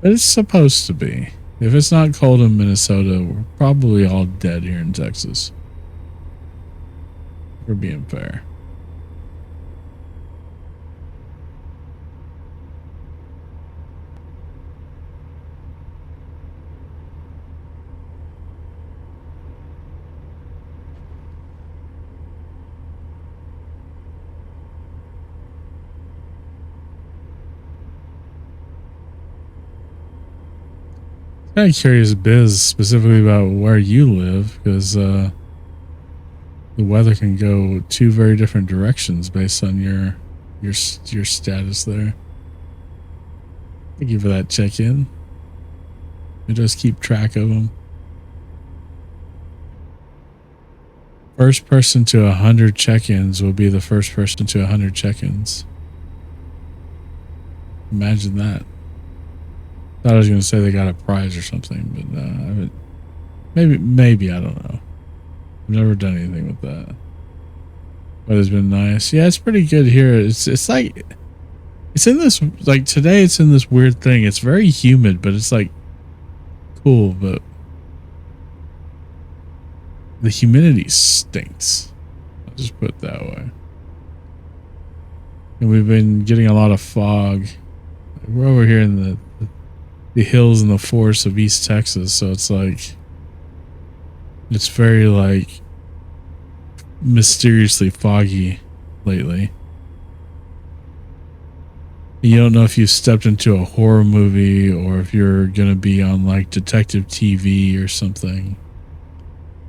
but it's supposed to be. If it's not cold in Minnesota, we're probably all dead here in Texas. We're being fair. Kind of curious, Biz, specifically about where you live, because the weather can go two very different directions based on your status there. Thank you for that check-in. We just keep track of them. First person to 100 check-ins will be the first person to 100 check-ins. Imagine that. Thought I was going to say they got a prize or something, but I haven't. Maybe I don't know. I've never done anything with that. But it's been nice. Yeah, it's pretty good here. It's like it's in this like today. It's in this weird thing. It's very humid, but it's like cool. But the humidity stinks. I'll just put it that way. And we've been getting a lot of fog. We're over here in the hills and the forests of East Texas, so it's like it's very like mysteriously foggy lately. You don't know if you stepped into a horror movie or if you're gonna be on like detective TV or something, you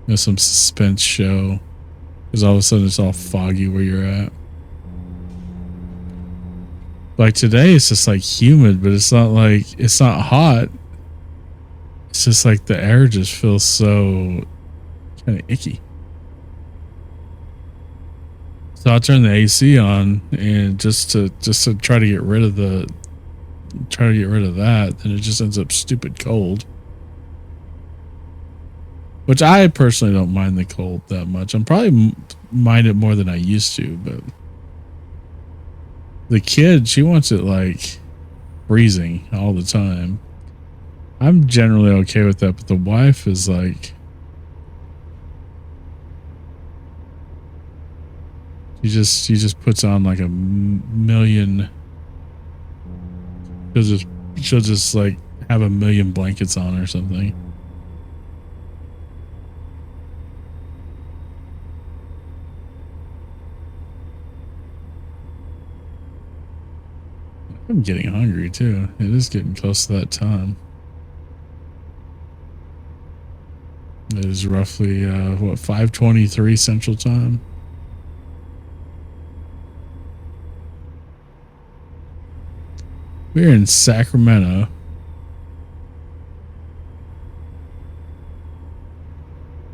know, some suspense show, because all of a sudden it's all foggy where you're at. Like today it's just like humid, but it's not hot. It's just like the air just feels so kind of icky. So I'll turn the AC on, and just to try to get rid of that, and it just ends up stupid cold. Which I personally don't mind the cold that much. I'm probably mind it more than I used to, but the kid, she wants it like freezing all the time. I'm generally okay with that, but the wife is like, she just puts on like a million. She'll just like have a million blankets on or something. I'm getting hungry too. It is getting close to that time. It is roughly what, 5:23 Central Time. We're in Sacramento.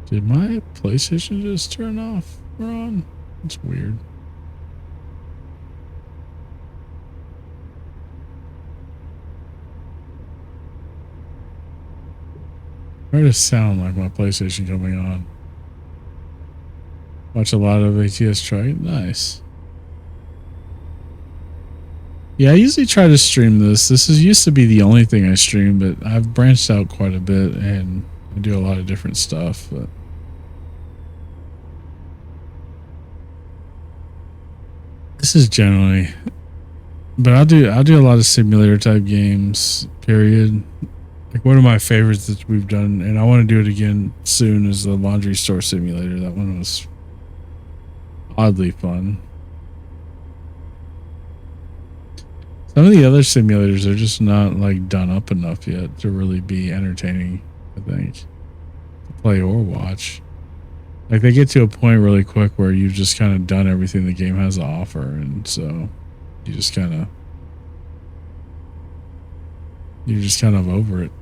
Did my PlayStation just turn off or on? It's weird. Why does it sound like my PlayStation coming on? Watch a lot of ATS Trucky. Nice. Yeah, I usually try to stream this. This used to be the only thing I stream, but I've branched out quite a bit and I do a lot of different stuff. But this is generally, but I'll do a lot of simulator type games. Period. Like one of my favorites that we've done, and I want to do it again soon, is the laundry store simulator. That one was oddly fun. Some of the other simulators are just not like done up enough yet to really be entertaining, I think, to play or watch. Like they get to a point really quick where you've just kind of done everything the game has to offer, and so you're just kind of over it.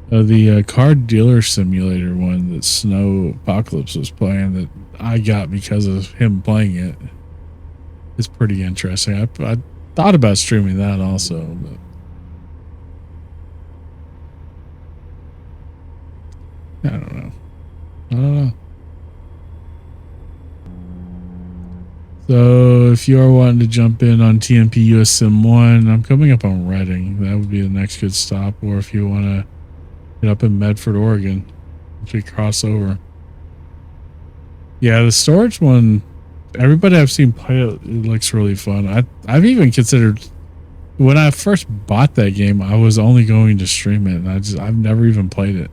The car dealer simulator one that Snow Apocalypse was playing, that I got because of him playing it, is pretty interesting. I thought about streaming that also, but I don't know. So if you are wanting to jump in on TMP US Sim 1, I'm coming up on Reading. That would be the next good stop. Or if you want to get up in Medford, Oregon, if we cross over. Yeah, the storage one, everybody I've seen play it, it looks really fun. I've even considered, when I first bought that game, I was only going to stream it, and I've never even played it.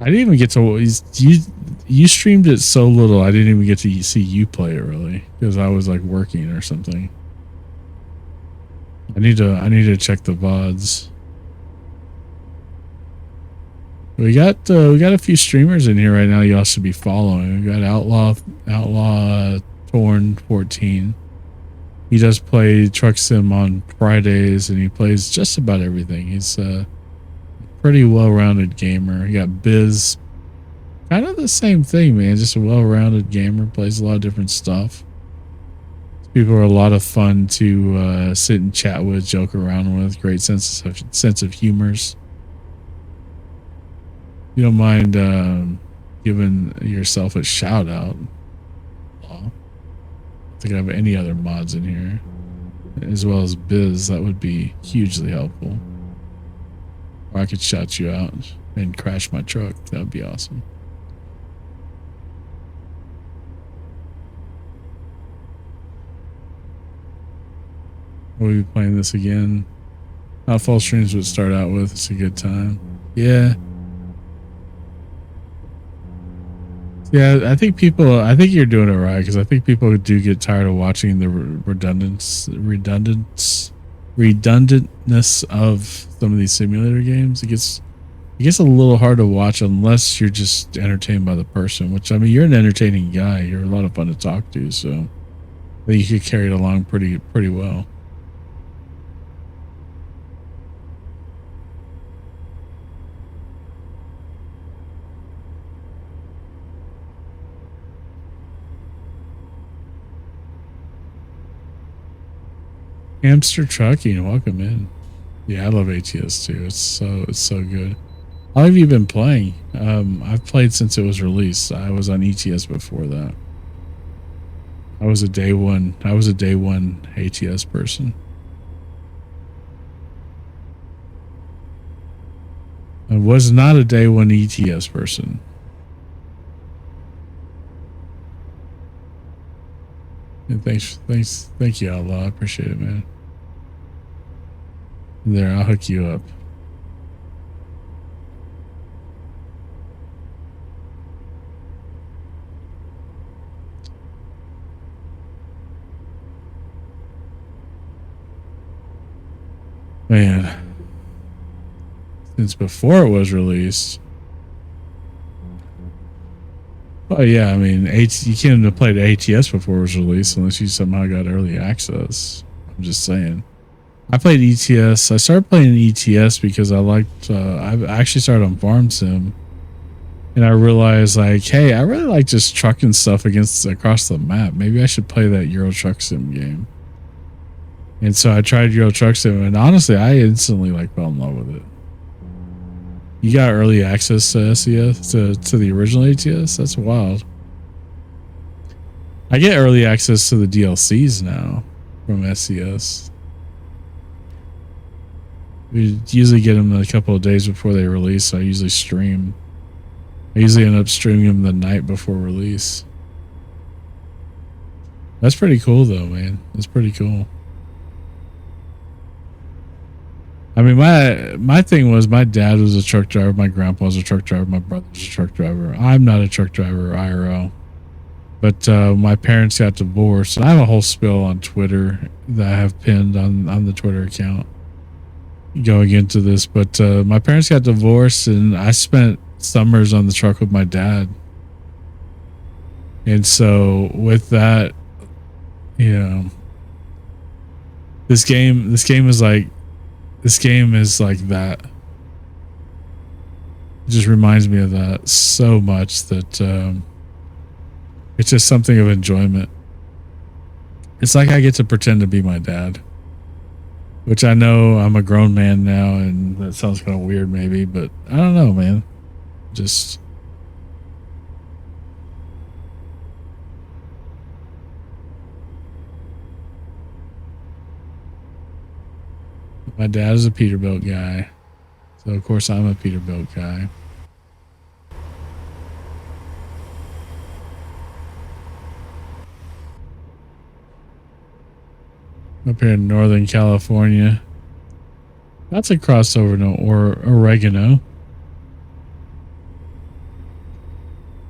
I didn't even get to, you streamed it so little, I didn't even get to see you play it really, because I was like working or something. I need to check the VODs. We got a few streamers in here right now y'all should be following. We got Outlaw Torn 14. He does play Truck Sim on Fridays, and he plays just about everything. He's pretty well-rounded gamer. You got Biz, kind of the same thing, man. Just a well-rounded gamer, plays a lot of different stuff. People are a lot of fun to sit and chat with, joke around with. Great sense of humors. You don't mind giving yourself a shout out. I don't think I have any other mods in here, as well as Biz. That would be hugely helpful. Or I could shout you out and crash my truck. That would be awesome. We'll be playing this again. How fall streams would start out with. It's a good time. Yeah. Yeah, I think you're doing it right, because I think people do get tired of watching the redundantness of some of these simulator games. It gets a little hard to watch unless you're just entertained by the person, which, I mean, you're an entertaining guy. You're a lot of fun to talk to, so I think you could carry it along pretty well. Hamster Trucky, welcome in. Yeah, I love ATS too. It's so good. How have you been playing? I've played since it was released. I was on ETS before that. I was a day one ATS person. I was not a day one ETS person. And thank you, Allah. I appreciate it, man. There, I'll hook you up. Man, since before it was released. Oh yeah, I mean, you can't have played ATS before it was released unless you somehow got early access. I'm just saying. I played ETS. I started playing ETS because I liked. I actually started on Farm Sim, and I realized like, hey, I really like just trucking stuff across the map. Maybe I should play that Euro Truck Sim game. And so I tried Euro Truck Sim, and honestly, I instantly like fell in love with it. You got early access to SES to the original ATS. That's wild. I get early access to the DLCs now from SES. We usually get them a couple of days before they release. So I usually stream. I usually end up streaming them the night before release. That's pretty cool though, man. That's pretty cool. I mean, my thing was my dad was a truck driver, my grandpa was a truck driver, my brother was a truck driver. I'm not a truck driver IRL, but my parents got divorced. And I have a whole spill on Twitter that I have pinned on the Twitter account going into this. But my parents got divorced, and I spent summers on the truck with my dad. And so with that, you know, this game is like that. It just reminds me of that so much that it's just something of enjoyment. It's like I get to pretend to be my dad, which I know I'm a grown man now, and that sounds kind of weird maybe, but I don't know, man. Just my dad is a Peterbilt guy, so of course I'm a Peterbilt guy. Up here in Northern California. That's a crossover note, or oregano.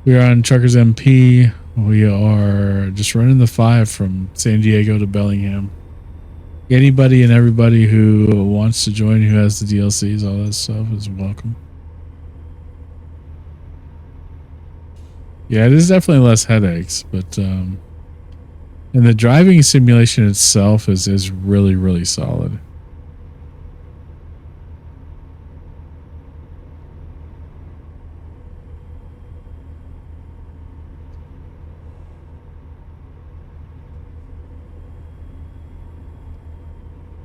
We are on Truckers MP. We are just running the 5 from San Diego to Bellingham. Anybody and everybody who wants to join, who has the DLCs, all that stuff is welcome. Yeah, it is definitely less headaches, but and the driving simulation itself is really, really solid.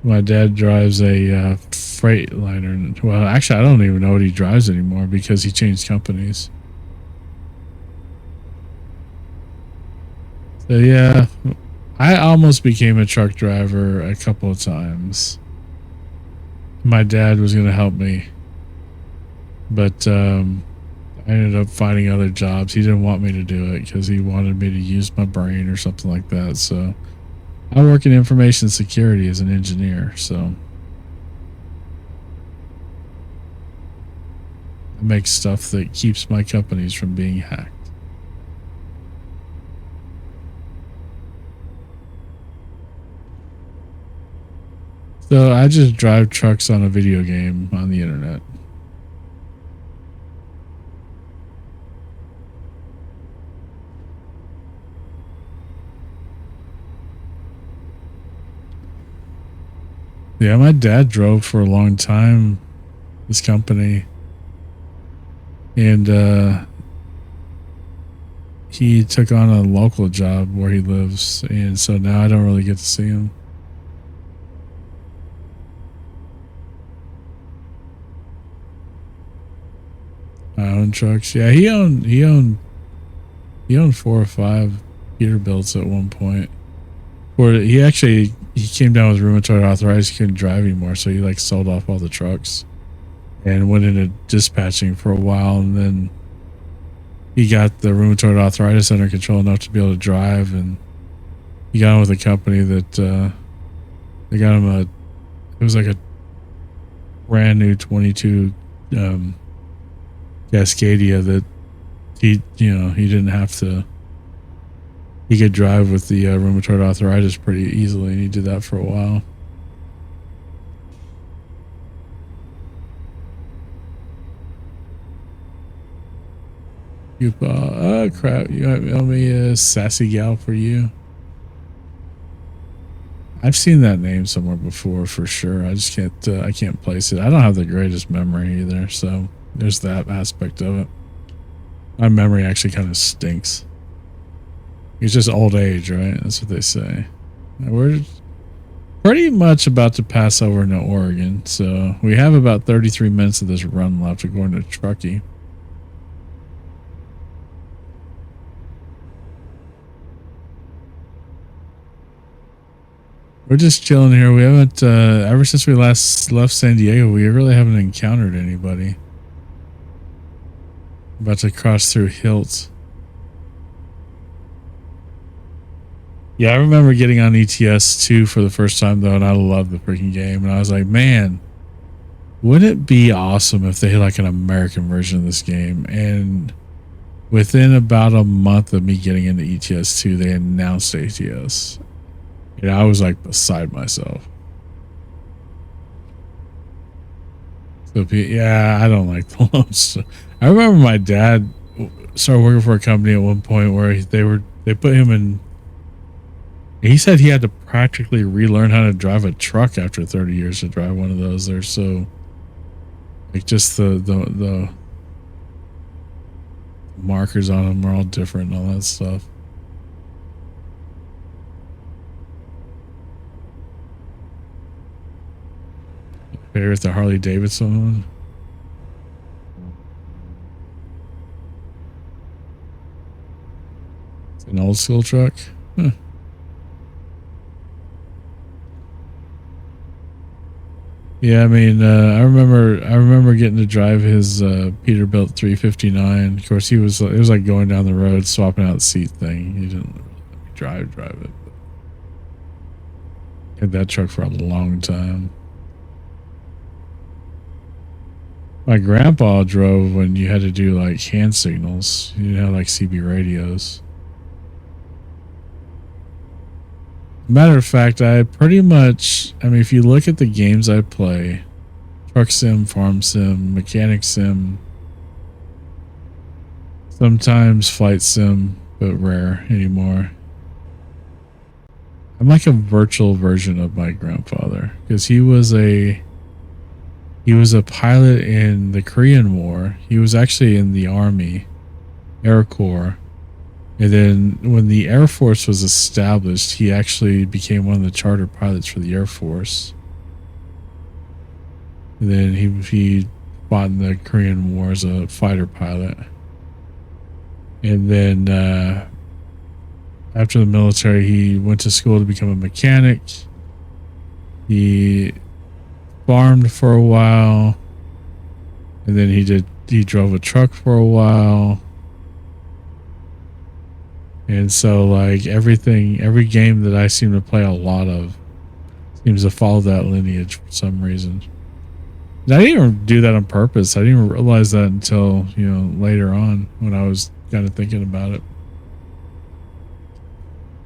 My dad drives a Freightliner. Well, actually, I don't even know what he drives anymore because he changed companies. So yeah, I almost became a truck driver a couple of times. My dad was going to help me, but I ended up finding other jobs. He didn't want me to do it because he wanted me to use my brain or something like that. So I work in information security as an engineer, so I make stuff that keeps my companies from being hacked. So I just drive trucks on a video game on the internet. Yeah, my dad drove for a long time, this company, and he took on a local job where he lives, and so now I don't really get to see him. I own trucks. Yeah, he owned 4 or 5 Peterbilts at one point. Or he came down with rheumatoid arthritis. He couldn't drive anymore, so he like sold off all the trucks and went into dispatching for a while, and then he got the rheumatoid arthritis under control enough to be able to drive, and he got on with a company that they got him it was like a brand new 22 Cascadia that he didn't have to. He could drive with the rheumatoid arthritis pretty easily, and he did that for a while. Oh crap! You might mail me a sassy gal for you. I've seen that name somewhere before for sure. I just can't. I can't place it. I don't have the greatest memory either, so there's that aspect of it. My memory actually kind of stinks. It's just old age, right? That's what they say. We're pretty much about to pass over into Oregon, so we have about 33 minutes of this run left according to Trucky. We're just chilling here. We haven't, ever since we last left San Diego, we really haven't encountered anybody. About to cross through Hilt. Yeah, I remember getting on ETS 2 for the first time, though, and I loved the freaking game. And I was like, man, wouldn't it be awesome if they had like an American version of this game? And within about a month of me getting into ETS 2, they announced ATS. And I was like beside myself. So, yeah, I don't like the Lone Star. I remember my dad started working for a company at one point where they put him in. He said he had to practically relearn how to drive a truck after 30 years to drive one of those. They're so like just the markers on them are all different and all that stuff. Favorite the Harley Davidson one. It's an old school truck. Huh. Yeah, I mean, I remember getting to drive his Peterbilt 359. Of course, it was like going down the road, swapping out the seat thing. He didn't really drive it. But had that truck for a long time. My grandpa drove when you had to do like hand signals. You didn't have like CB radios. Matter of fact, I pretty much, I mean, if you look at the games I play, Truck Sim, Farm Sim, Mechanic Sim, sometimes Flight Sim, but rare anymore. I'm like a virtual version of my grandfather because he was a pilot in the Korean War. He was actually in the Army, Air Corps. And then when the Air Force was established, he actually became one of the charter pilots for the Air Force. And then he fought in the Korean War as a fighter pilot. And then after the military, he went to school to become a mechanic. He farmed for a while. And then he drove a truck for a while. And so, like, every game that I seem to play a lot of seems to follow that lineage for some reason. And I didn't even do that on purpose. I didn't even realize that until, later on when I was kind of thinking about it.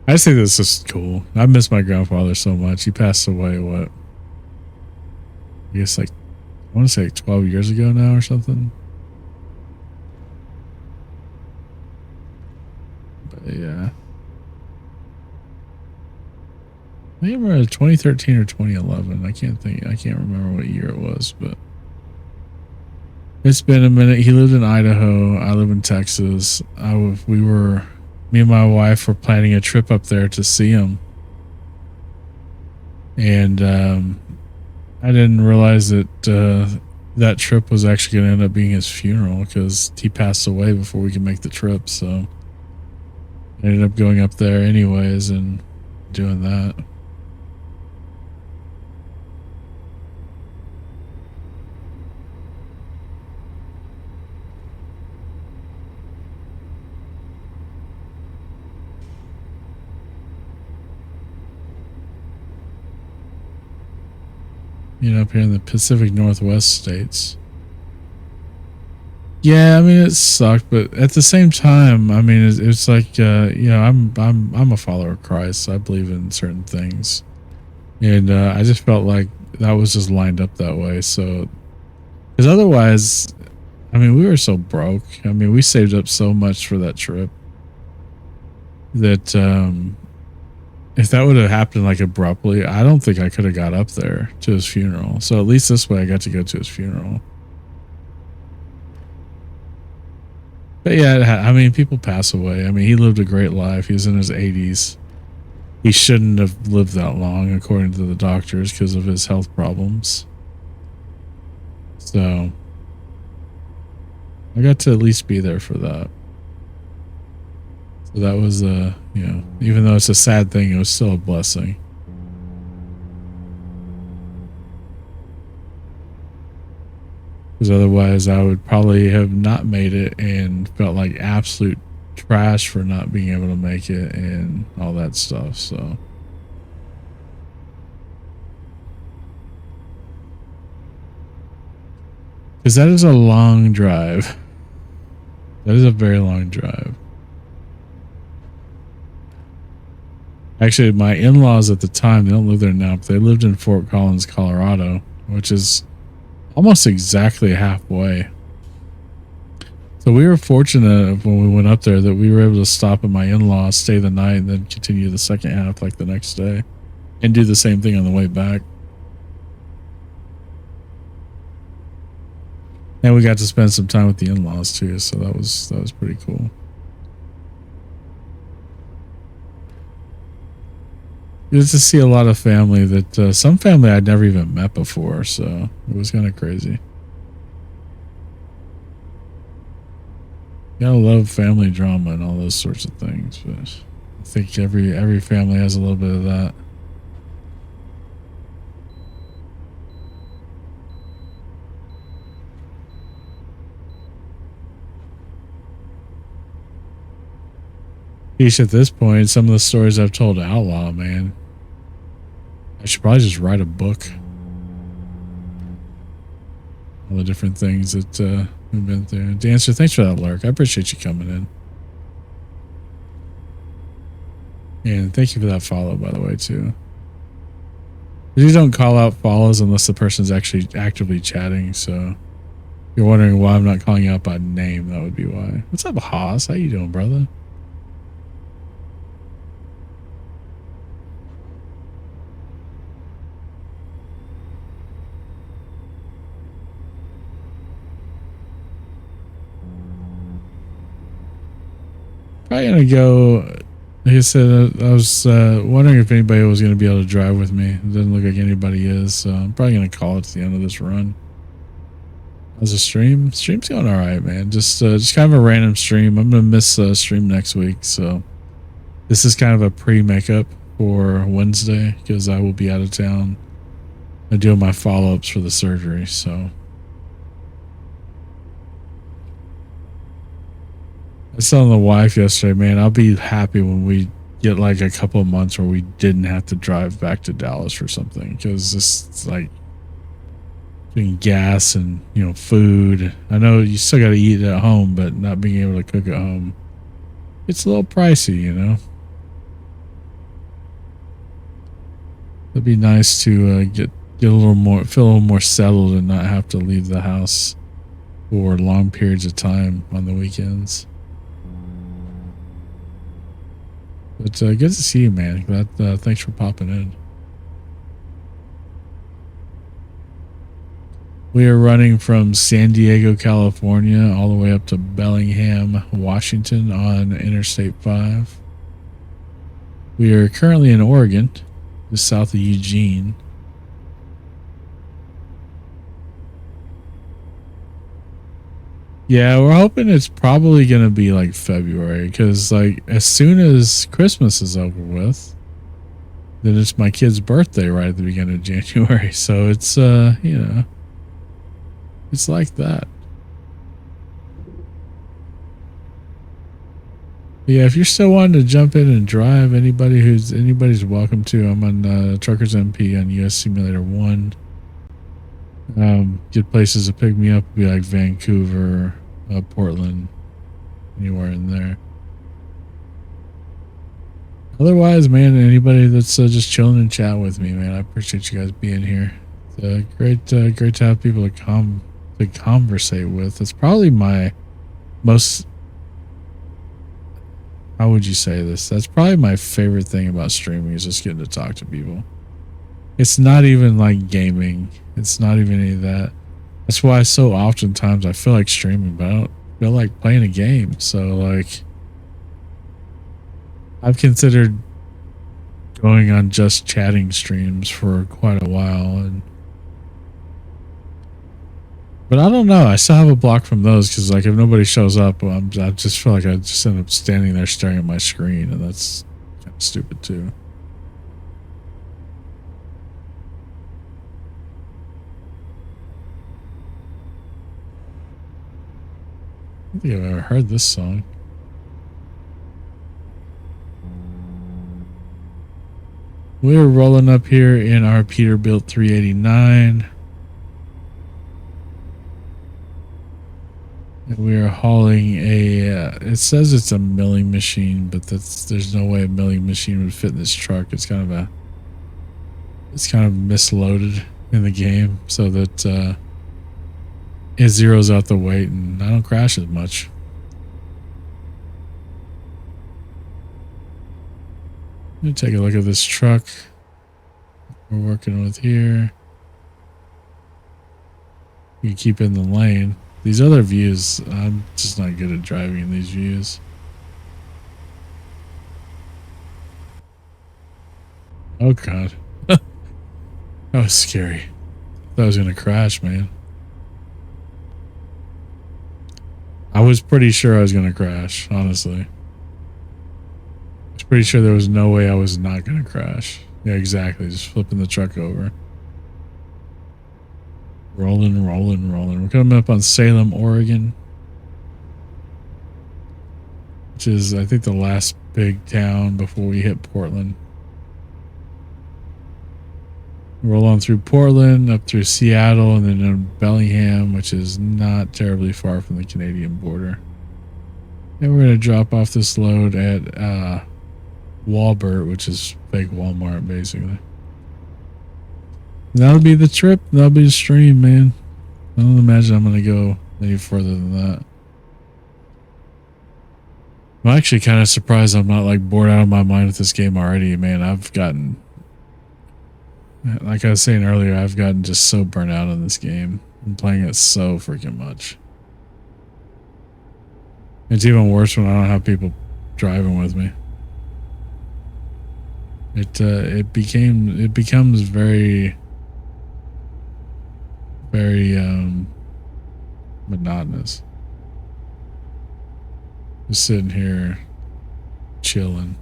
I just think this is cool. I miss my grandfather so much. He passed away, I guess, like, I want to say like 12 years ago now or something. Yeah. I think remember 2013 or 2011. I can't remember what year it was, but it's been a minute. He lived in Idaho. I live in Texas. Me and my wife were planning a trip up there to see him. And I didn't realize that that trip was actually going to end up being his funeral because he passed away before we could make the trip. So I ended up going up there anyways and doing that. Up here in the Pacific Northwest states. Yeah, I mean it sucked, but at the same time, I mean it's like I'm a follower of Christ. So I believe in certain things, and I just felt like that was just lined up that way. So, because otherwise, I mean, we were so broke. I mean, we saved up so much for that trip that if that would have happened like abruptly, I don't think I could have got up there to his funeral. So at least this way I got to go to his funeral. But yeah, I mean, people pass away. I mean, he lived a great life. He was in his 80s. He shouldn't have lived that long, according to the doctors, because of his health problems. So I got to at least be there for that. So that was, you know, even though it's a sad thing, it was still a blessing. Because otherwise I would probably have not made it and felt like absolute trash for not being able to make it and all that stuff. So because that is a long drive. That is a very long drive. Actually, my in-laws at the time, they don't live there now, but they lived in Fort Collins, Colorado, which is almost exactly halfway. So we were fortunate when we went up there that we were able to stop at my in-laws, stay the night, and then continue the second half like the next day and do the same thing on the way back. And we got to spend some time with the in-laws too, so that was pretty cool. Just to see a lot of family that some family I'd never even met before, so it was kind of crazy. Gotta love family drama and all those sorts of things, but I think every family has a little bit of that. At this point, some of the stories I've told Outlaw, man, I should probably just write a book. All the different things that we've been through. Dancer, thanks for that lurk. I appreciate you coming in. And thank you for that follow, by the way, too. You don't call out follows unless the person's actually actively chatting, so if you're wondering why I'm not calling you out by name, that would be why. What's up, Haas? How you doing, brother? Probably gonna go. Like I said, I was wondering if anybody was gonna be able to drive with me. It doesn't look like anybody is, so I'm probably gonna call it to the end of this run. How's the stream? Stream's going all right, man. Just kind of a random stream. I'm gonna miss stream next week, so this is kind of a pre-makeup for Wednesday because I will be out of town. I'm doing my follow-ups for the surgery, so. I was telling the wife yesterday, man, I'll be happy when we get like a couple of months where we didn't have to drive back to Dallas or something, because it's like doing gas and, you know, food. I know you still got to eat at home, but not being able to cook at home, it's a little pricey, you know. It'd be nice to get a little more, feel a little more settled and not have to leave the house for long periods of time on the weekends. But good to see you, man. Thanks for popping in. We are running from San Diego, California, all the way up to Bellingham, Washington on Interstate 5. We are currently in Oregon, just south of Eugene. Yeah, we're hoping it's probably going to be like February, because like as soon as Christmas is over with, then it's my kid's birthday right at the beginning of January. So it's, you know, it's like that. But yeah, if you're still wanting to jump in and drive, anybody's welcome to. I'm on Truckers MP on US Simulator 1. Good places to pick me up would be like Vancouver, Portland, anywhere in there. Otherwise, man, anybody that's just chilling and chat with me, man, I appreciate you guys being here. It's great to have people to conversate with. It's probably my how would you say this? That's probably my favorite thing about streaming is just getting to talk to people. It's not even like gaming. It's not even any of that. That's why so oftentimes I feel like streaming, but I don't feel like playing a game. So like I've considered going on just chatting streams for quite a while, but I don't know. I still have a block from those because like if nobody shows up, I just feel like I just end up standing there staring at my screen, and that's kind of stupid too. I don't think I've ever heard this song. We're rolling up here in our Peterbilt 389. And we are hauling a, it says it's a milling machine, but there's no way a milling machine would fit in this truck. It's kind of misloaded in the game so that it zeroes out the weight and I don't crash as much. Let me take a look at this truck we're working with here. You can keep in the lane. These other views, I'm just not good at driving in these views. Oh God. That was scary. I thought I was gonna crash, man. I was pretty sure I was gonna crash, honestly. I was pretty sure there was no way I was not gonna crash. Yeah, exactly. Just flipping the truck over. Rolling. We're coming up on Salem, Oregon, which is, I think, the last big town before we hit Portland. Roll on through Portland, up through Seattle, and then in Bellingham, which is not terribly far from the Canadian border. And we're going to drop off this load at Walbert, which is big Walmart, basically. That'll be the trip. That'll be the stream, man. I don't imagine I'm going to go any further than that. I'm actually kind of surprised I'm not like bored out of my mind with this game already, man. I've gotten, like I was saying earlier, I've gotten just so burnt out on this game. I'm playing it so freaking much. It's even worse when I don't have people driving with me. It becomes very monotonous. Just sitting here chilling.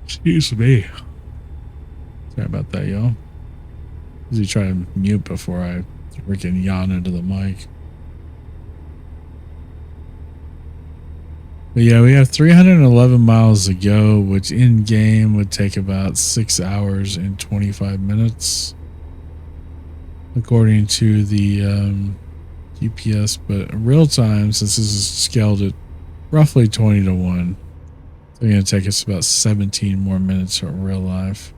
Excuse me. Sorry about that, y'all. Usually try to mute before I freaking yawn into the mic. But yeah, we have 311 miles to go, which in game would take about 6 hours and 25 minutes, according to the GPS. But real time, since this is scaled at roughly 20 to 1, it's going to take us about 17 more minutes in real life.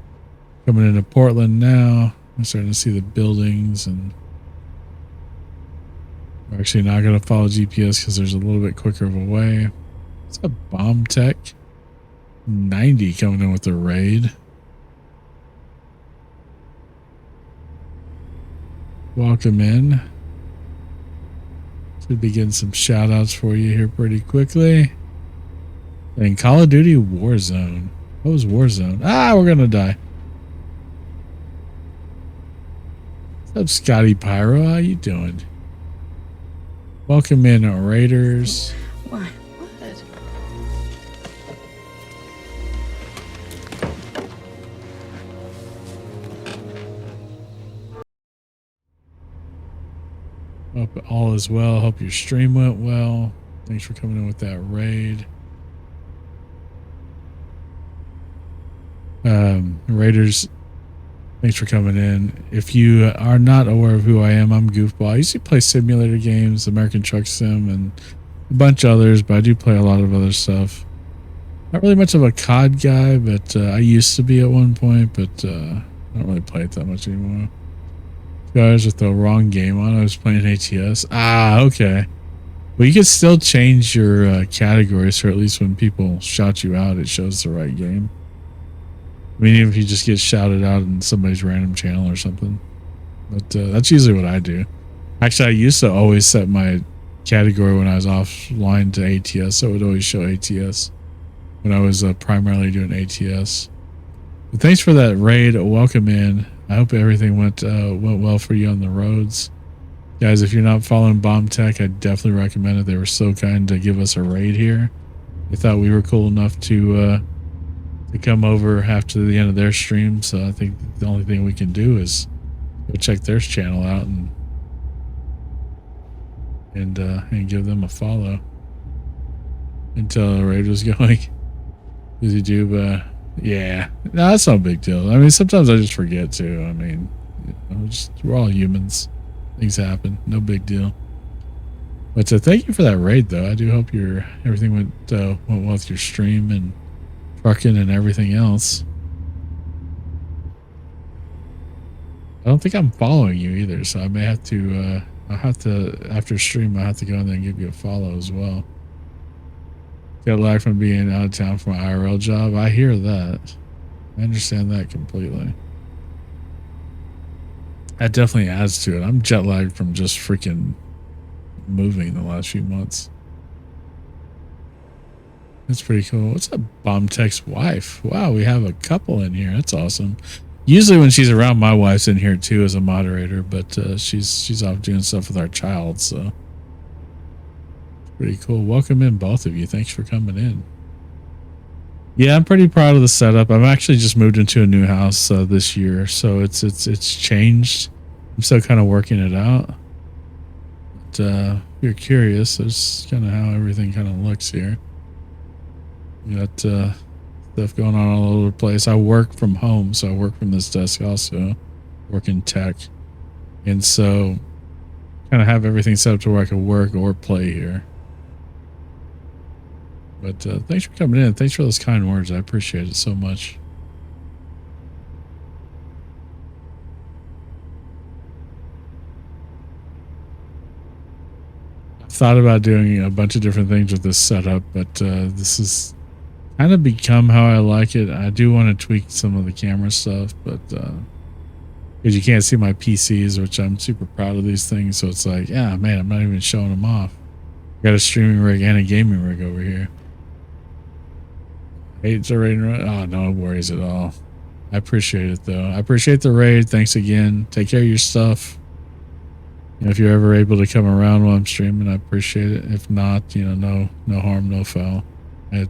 Coming into Portland now, I'm starting to see the buildings, and we're actually not going to follow GPS because there's a little bit quicker of a way. It's a Bomb Tech 90 coming in with the raid. Welcome in. Should be getting some shout outs for you here pretty quickly. And Call of Duty Warzone. What was Warzone? Ah, we're gonna die. What's up, Scotty Pyro? How you doing? Welcome in, Raiders. Why? Hope all is well. Hope your stream went well. Thanks for coming in with that raid. Raiders, thanks for coming in. If you are not aware of who I am, I'm Goofball. I usually play simulator games, American Truck Sim, and a bunch of others, but I do play a lot of other stuff. Not really much of a COD guy, but I used to be at one point, but I don't really play it that much anymore. Guys with the wrong game on. I was playing ATS. Ah, okay. Well, you can still change your categories, or at least when people shout you out, it shows the right game. I mean, even if you just get shouted out in somebody's random channel or something. But that's usually what I do. Actually, I used to always set my category when I was offline to ATS, so it would always show ATS when I was primarily doing ATS. But thanks for that raid. Welcome in. I hope everything went well for you on the roads. Guys, if you're not following Bomb Tech, I definitely recommend it. They were so kind to give us a raid here. They thought we were cool enough to come over after the end of their stream. So I think the only thing we can do is go check their channel out and give them a follow until the raid was going. Busy do, yeah, no, that's no big deal. I mean, sometimes I just forget too. I mean, we're all humans. Things happen. No big deal. But thank you for that raid, though. I do hope everything went well with your stream and trucking and everything else. I don't think I'm following you either, so I may have to. I'll have to, after stream, I'll have to go in there and give you a follow as well. Got lag from being out of town for my IRL job. I hear that. I understand that completely. That definitely adds to it. I'm jet lagged from just freaking moving the last few months. That's pretty cool. What's up, Bomb Tech's wife? Wow, we have a couple in here. That's awesome. Usually when she's around, my wife's in here too as a moderator, but she's off doing stuff with our child, so pretty cool. Welcome in, both of you. Thanks for coming in. Yeah, I'm pretty proud of the setup. I've actually just moved into a new house this year, so it's changed. I'm still kind of working it out. But if you're curious, that's kind of how everything kind of looks here. We got stuff going on all over the place. I work from home, so I work from this desk also. Work in tech, and so kind of have everything set up to where I can work or play here. But thanks for coming in. Thanks for those kind words. I appreciate it so much. I've thought about doing a bunch of different things with this setup, but this has kind of become how I like it. I do want to tweak some of the camera stuff, but because you can't see my PCs, which I'm super proud of these things. So it's like, yeah, man, I'm not even showing them off. Got a streaming rig and a gaming rig over here. It's a raid. Oh, no worries at all. I appreciate it though. I appreciate the raid. Thanks again. Take care of your stuff. You know, if you're ever able to come around while I'm streaming, I appreciate it. If not, you know, no harm, no foul. I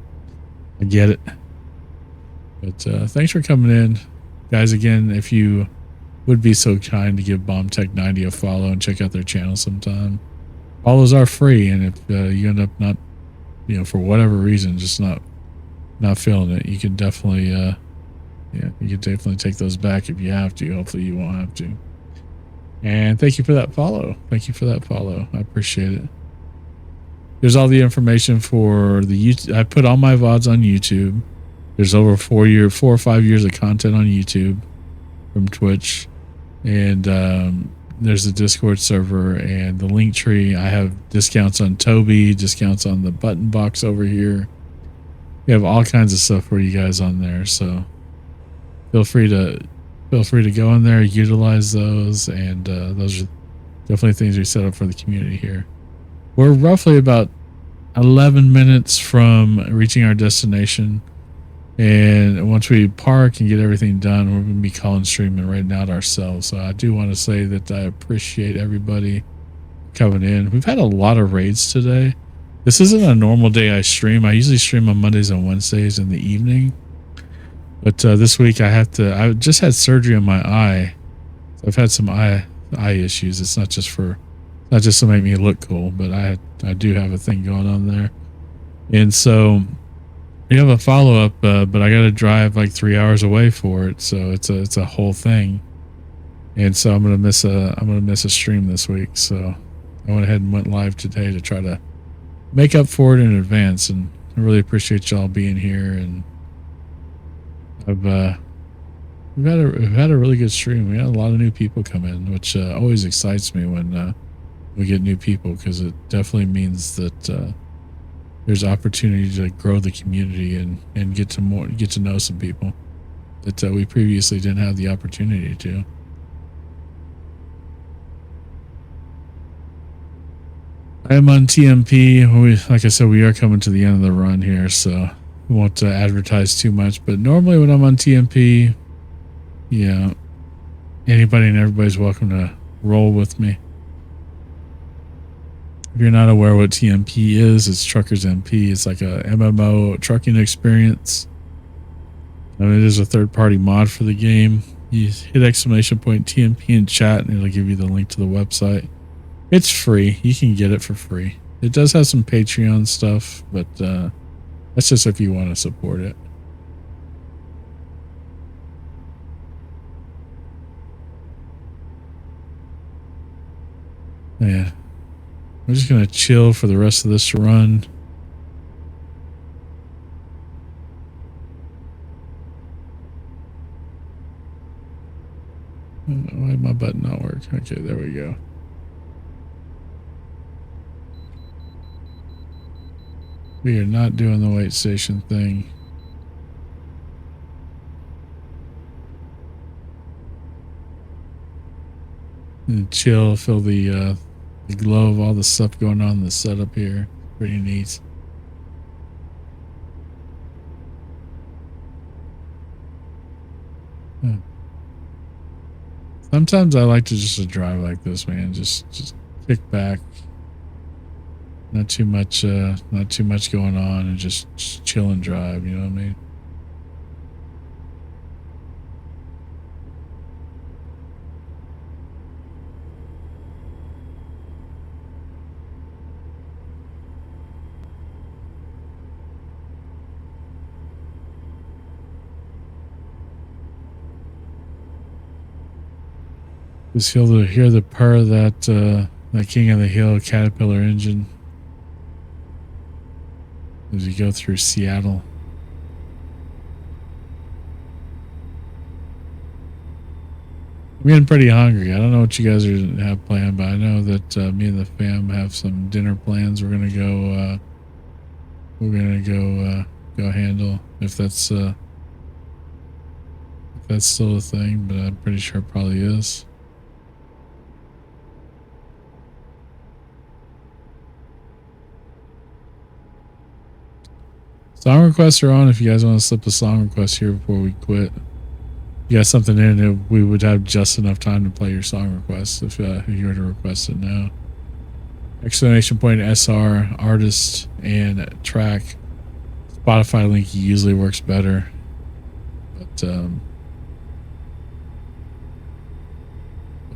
get it. But thanks for coming in, guys. Again, if you would be so kind to give Bomb Tech 90 a follow and check out their channel sometime. Follows are free, and if you end up not, you know, for whatever reason, just not feeling it, you can definitely yeah, you can definitely take those back if you have to. Hopefully you won't have to. And thank you for that follow. Thank you for that follow. I appreciate it. There's all the information for the YouTube. I put all my VODs on YouTube. There's over 4 or 5 years of content on YouTube from Twitch, and there's the Discord server and the link tree. I have discounts on Tobii, discounts on the button box over here. We have all kinds of stuff for you guys on there, so feel free to go in there, utilize those, and those are definitely things we set up for the community here. We're roughly about 11 minutes from reaching our destination, and once we park and get everything done, we're going to be calling stream and raiding out ourselves. So I do want to say that I appreciate everybody coming in. We've had a lot of raids today. This isn't a normal day I stream. I usually stream on Mondays and Wednesdays in the evening. But this week I just had surgery on my eye. I've had some eye issues. It's not just to make me look cool, but I do have a thing going on there. And so we have a follow-up, but I got to drive like 3 hours away for it. So it's a whole thing. And so I'm going to miss a stream this week. So I went ahead and went live today to try to make up for it in advance, and I really appreciate y'all being here. And I've we've had a really good stream. We had a lot of new people come in, which always excites me when we get new people, because it definitely means that there's opportunity to grow the community and get to know some people that we previously didn't have the opportunity to. I am on TMP. Like I said, we are coming to the end of the run here, so we won't advertise too much. But normally when I'm on TMP, yeah, anybody and everybody's welcome to roll with me. If you're not aware what TMP is, it's Truckers MP. It's like a MMO trucking experience. It is a third-party mod for the game. You hit !TMP in chat, and it'll give you the link to the website. It's free. You can get it for free. It does have some Patreon stuff, but that's just if you want to support it. Yeah. I'm just going to chill for the rest of this run. Why did my button not work? Okay, there we go. We are not doing the wait station thing. And chill, feel the glow of all the stuff going on in the setup here. Pretty neat. Sometimes I like to just drive like this, man. Just kick back. Not too much going on, and just chill and drive, you know what I mean? Just hear the purr of that King of the Hill Caterpillar engine as you go through Seattle. I'm getting pretty hungry. I don't know what you guys have planned, but I know that me and the fam have some dinner plans. We're gonna go handle if that's still a thing, but I'm pretty sure it probably is. Song requests are on if you guys want to slip a song request here before we quit. You got something in, we would have just enough time to play your song request if you were to request it now. !SR, artist, and track. Spotify link usually works better. But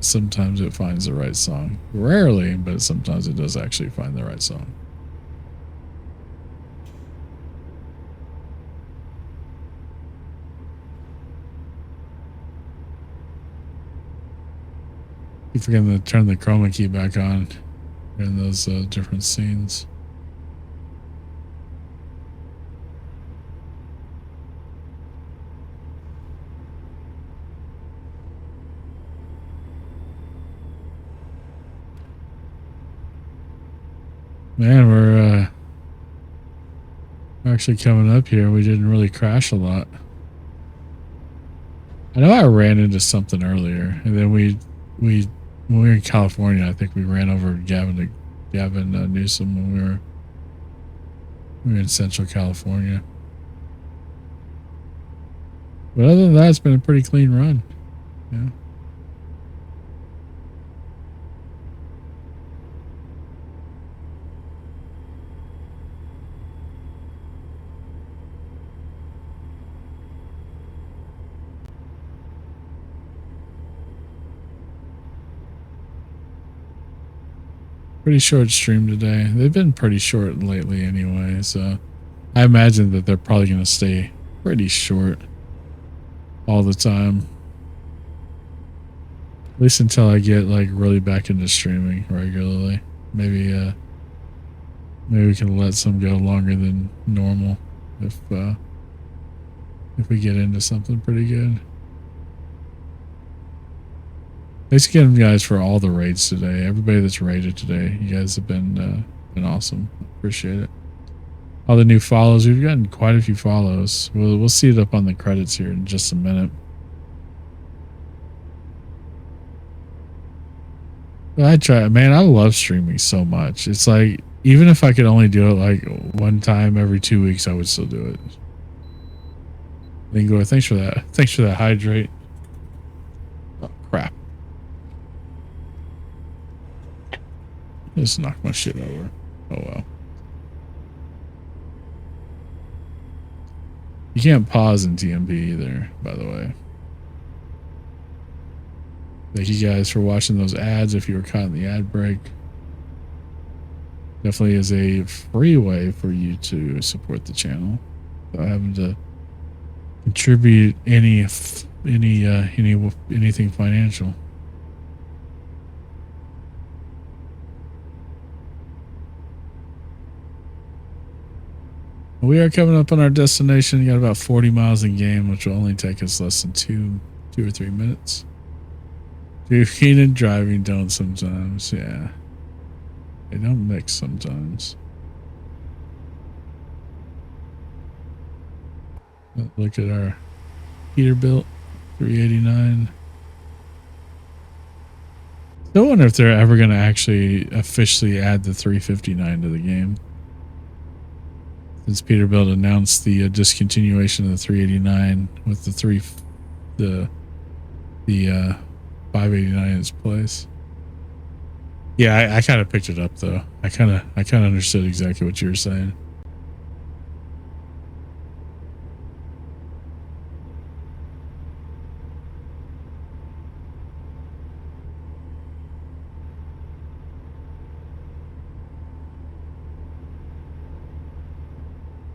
sometimes it finds the right song. Rarely, but sometimes it does actually find the right song. Keep forgetting to turn the chroma key back on in those different scenes. Man, we're actually coming up here. We didn't really crash a lot. I know I ran into something earlier, and then when we were in California, I think we ran over Gavin Newsom when we were in Central California. But other than that, it's been a pretty clean run. Yeah. Pretty short stream today. They've been pretty short lately anyway, so I imagine that they're probably going to stay pretty short all the time. At least until I get like really back into streaming regularly. Maybe we can let some go longer than normal if we get into something pretty good. Thanks again, guys, for all the raids today. Everybody that's raided today, you guys have been awesome. Appreciate it. All the new follows, we've gotten quite a few follows. We'll see it up on the credits here in just a minute. I try, man. I love streaming so much. It's like, even if I could only do it like one time every 2 weeks, I would still do it. Lingo, thanks for that. Thanks for that hydrate. Oh, crap. Just knocked my shit over. Oh, well. You can't pause in TMP either, by the way. Thank you guys for watching those ads if you were caught in the ad break. Definitely is a free way for you to support the channel without having to contribute anything financial. We are coming up on our destination. You got about 40 miles in game, which will only take us less than two or 3 minutes. Drinking and driving don't sometimes, yeah. They don't mix sometimes. Look at our Peterbilt 389. I wonder if they're ever going to actually officially add the 359 to the game. Since Peterbilt announced the discontinuation of the 389 with the 589 in its place. Yeah, I kind of picked it up though. I kind of understood exactly what you were saying.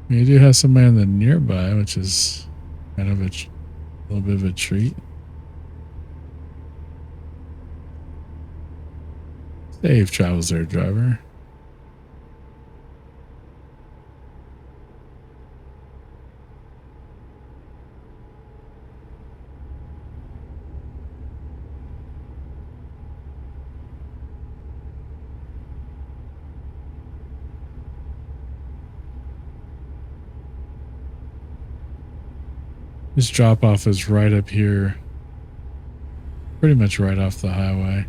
You do have somebody in the nearby, which is kind of a little bit of a treat. Safe travels there, driver. This drop off is right up here, pretty much right off the highway.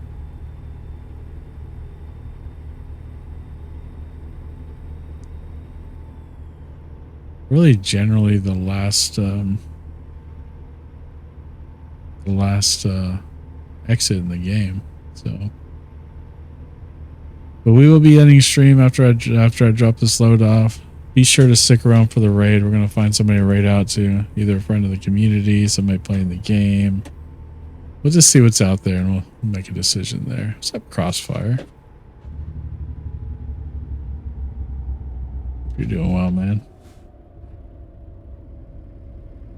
Really, generally the last exit in the game. So, but we will be ending stream after I drop this load off. Be sure to stick around for the raid. We're gonna find somebody to raid out to, either a friend of the community, somebody playing the game. We'll just see what's out there and we'll make a decision there. What's up, Crossfire? You're doing well, man.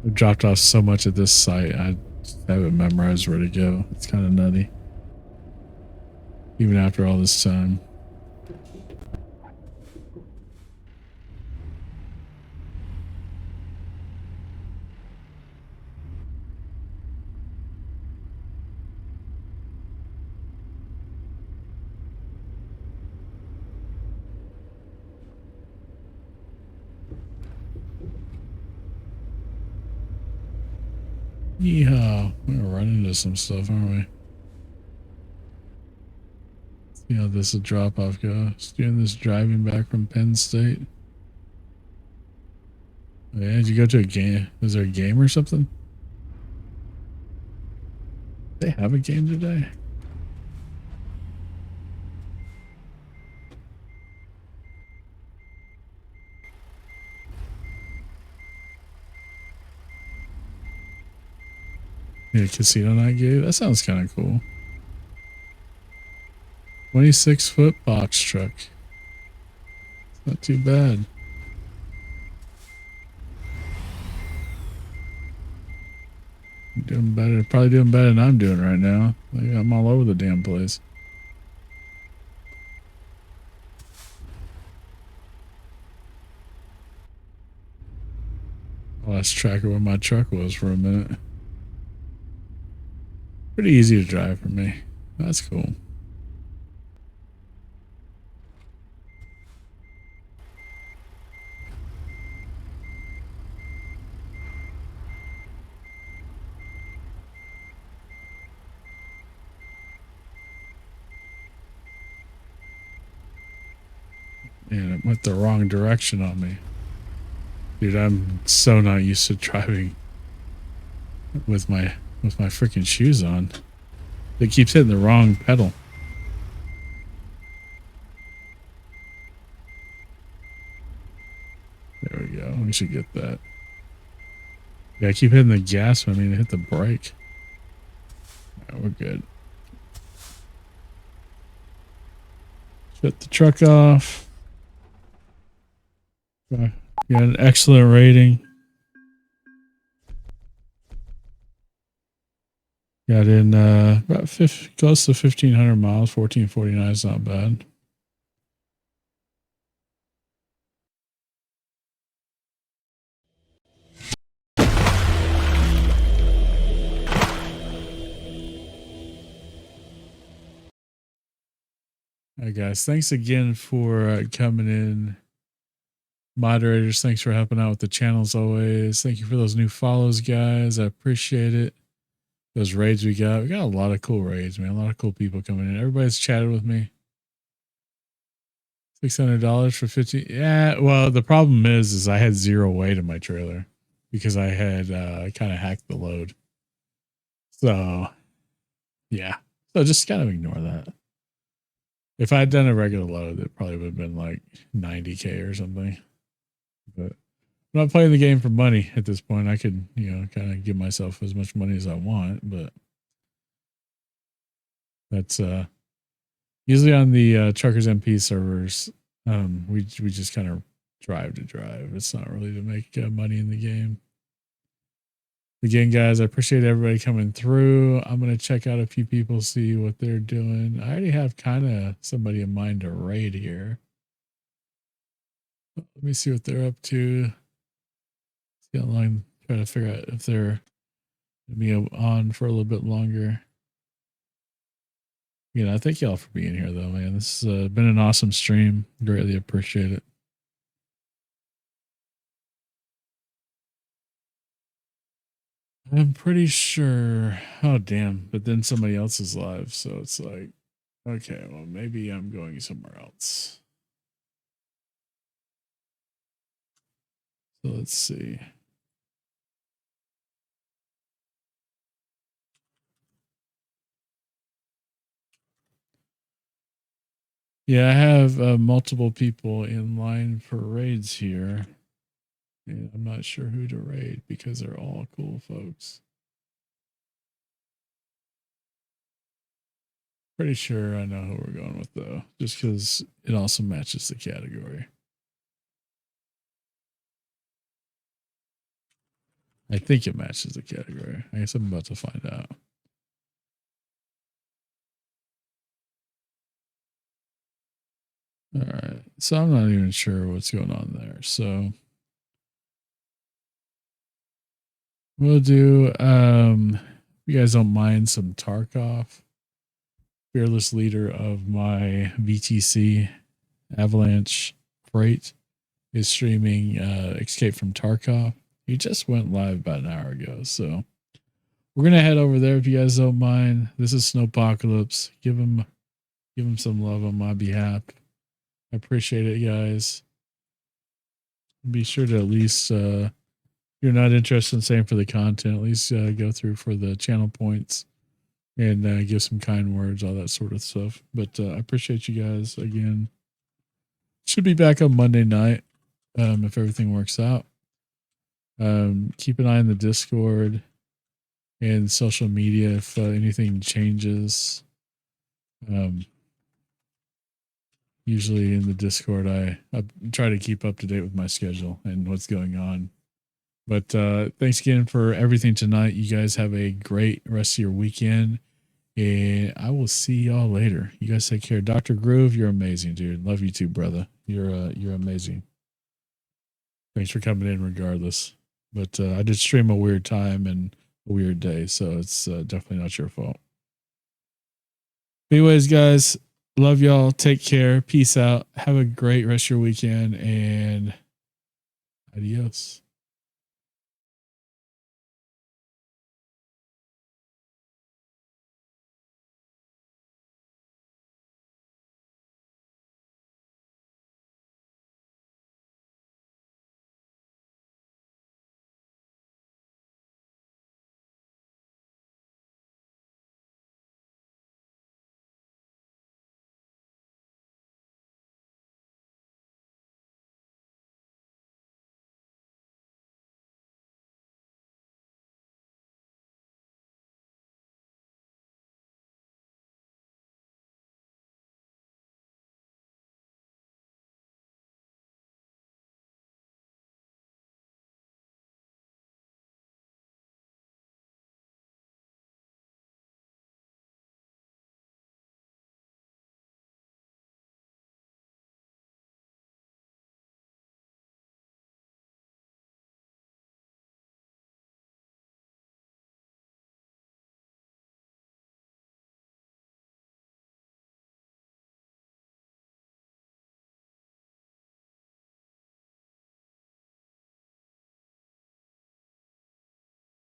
I've dropped off so much at this site. I just haven't memorized where to go. It's kind of nutty. Even after all this time. Yeehaw. We're gonna run into some stuff, aren't we? See how this drop off goes. Doing this driving back from Penn State. Oh, yeah, did you go to a game? Is there a game or something? They have a game today? Yeah, casino night game? That sounds kind of cool. 26-foot box truck. Not too bad. Doing better. Probably doing better than I'm doing right now. Like, I'm all over the damn place. I lost track of where my truck was for a minute. Pretty easy to drive for me. That's cool. And it went the wrong direction on me. Dude, I'm so not used to driving with my freaking shoes on. It keeps hitting the wrong pedal. There we go. We should get that. Yeah, I keep hitting the gas when I mean to hit the brake. Right, we're good. Shut the truck off. Got an excellent rating. Got in about close to 1,500 miles. 1449 is not bad. All right, guys. Thanks again for coming in. Moderators, thanks for helping out with the channel as always. Thank you for those new follows, guys. I appreciate it. Those raids we got a lot of cool raids, man. A lot of cool people coming in. Everybody's chatted with me. $600 for 50. Yeah, well, the problem is I had zero weight in my trailer because I had kind of hacked the load. So, yeah. So just kind of ignore that. If I had done a regular load, it probably would have been like 90K or something. But I'm not playing the game for money at this point. I could, kind of give myself as much money as I want, but that's usually on the Truckers MP servers. We just kind of drive to drive. It's not really to make money in the game. Again, guys, I appreciate everybody coming through. I'm going to check out a few people, see what they're doing. I already have kind of somebody in mind to raid here. Let me see what they're up to. Get online, try to figure out if they're going to be on for a little bit longer. I thank y'all for being here, though, man. This has been an awesome stream. Greatly appreciate it. I'm pretty sure. Oh, damn. But then somebody else is live. So it's like, okay, well, maybe I'm going somewhere else. So let's see. Yeah, I have multiple people in line for raids here. And I'm not sure who to raid because they're all cool folks. Pretty sure I know who we're going with, though, just because it also matches the category. I think it matches the category. I guess I'm about to find out. All right. So I'm not even sure what's going on there. So we'll do, you guys don't mind some Tarkov, fearless leader of my VTC Avalanche Freight is streaming Escape from Tarkov. He just went live about an hour ago. So we're going to head over there if you guys don't mind. This is Snowpocalypse. Give him some love on my behalf. I appreciate it, guys. Be sure to at least, if you're not interested in staying for the content, at least go through for the channel points and give some kind words, all that sort of stuff. But I appreciate you guys again. Should be back on Monday night if everything works out. Keep an eye on the Discord and social media if anything changes. Usually in the Discord, I try to keep up to date with my schedule and what's going on. But thanks again for everything tonight. You guys have a great rest of your weekend. And I will see y'all later. You guys take care. Dr. Groove, you're amazing, dude. Love you too, brother. You're amazing. Thanks for coming in regardless. But I did stream a weird time and a weird day, so it's definitely not your fault. Anyways, guys, love y'all. Take care. Peace out. Have a great rest of your weekend and adios.